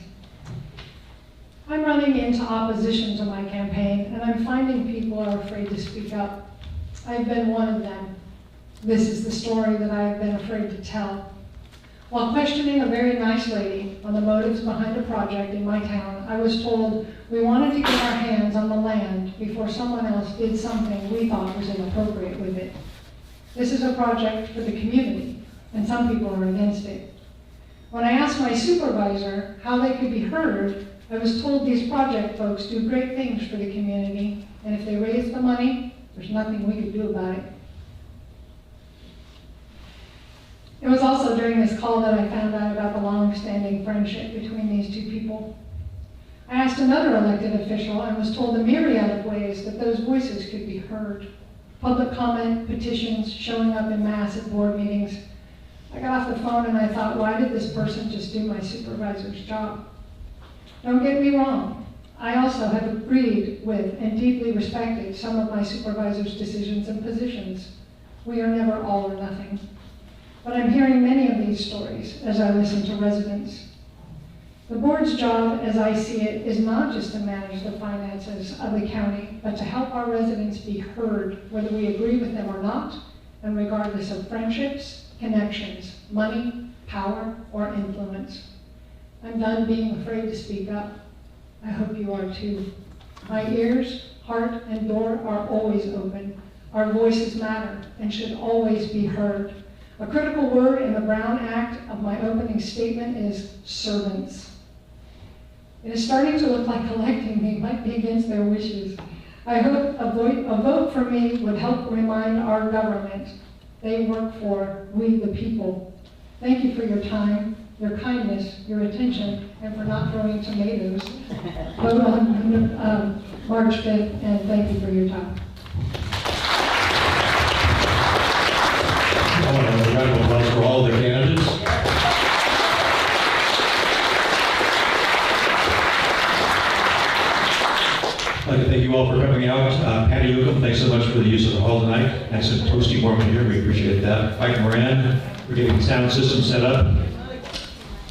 I'm running into opposition to my campaign, and I'm finding people are afraid to speak up. I've been one of them. This is the story that I have been afraid to tell. While questioning a very nice lady on the motives behind a project in my town, I was told we wanted to get our hands on the land before someone else did something we thought was inappropriate with it. This is a project for the community, and some people are against it. When I asked my supervisor how they could be heard, I was told these project folks do great things for the community, and if they raise the money, there's nothing we could do about it. It was also during this call that I found out about the long-standing friendship between these two people. I asked another elected official and was told a myriad of ways that those voices could be heard. Public comment, petitions, showing up in mass at board meetings. I got off the phone and I thought, why did this person just do my supervisor's job? Don't get me wrong. I also have agreed with and deeply respected some of my supervisor's decisions and positions. We are never all or nothing. But I'm hearing many of these stories as I listen to residents. The board's job, as I see it, is not just to manage the finances of the county, but to help our residents be heard, whether we agree with them or not, and regardless of friendships, connections, money, power, or influence. I'm done being afraid to speak up. I hope you are too. My ears, heart, and door are always open. Our voices matter and should always be heard. A critical word in the Brown Act of my opening statement is servants. It is starting to look like electing me might be against their wishes. I hope a vote for me would help remind our government they work for we the people. Thank you for your time, your kindness, your attention, and for not throwing tomatoes. Vote on March 5th, and thank you for your time. I want a round of applause for all the candidates. I'd like to thank you all for coming out. Patty Newcomb, thanks so much for the use of the hall tonight. Nice and toasty warm in here, we appreciate that. Mike Moran for getting the sound system set up.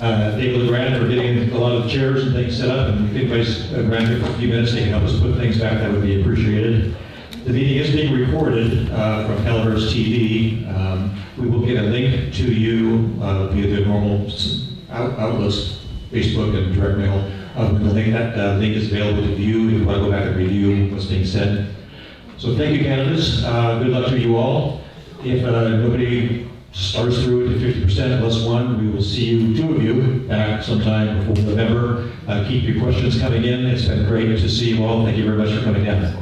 David LeGrand for getting a lot of the chairs and things set up. And if anybody's around here for a few minutes, they can help us put things back, that would be appreciated. The meeting is being recorded from Elver's TV. We will get a link to you via the normal outlets, Facebook and direct mail. That link is available to view if you want to go back and review what's being said. So thank you, candidates. Good luck to you all. If nobody starts through it to 50% plus one, we will see you, two of you, back sometime before November. Keep your questions coming in. It's been great to see you all. Thank you very much for coming down.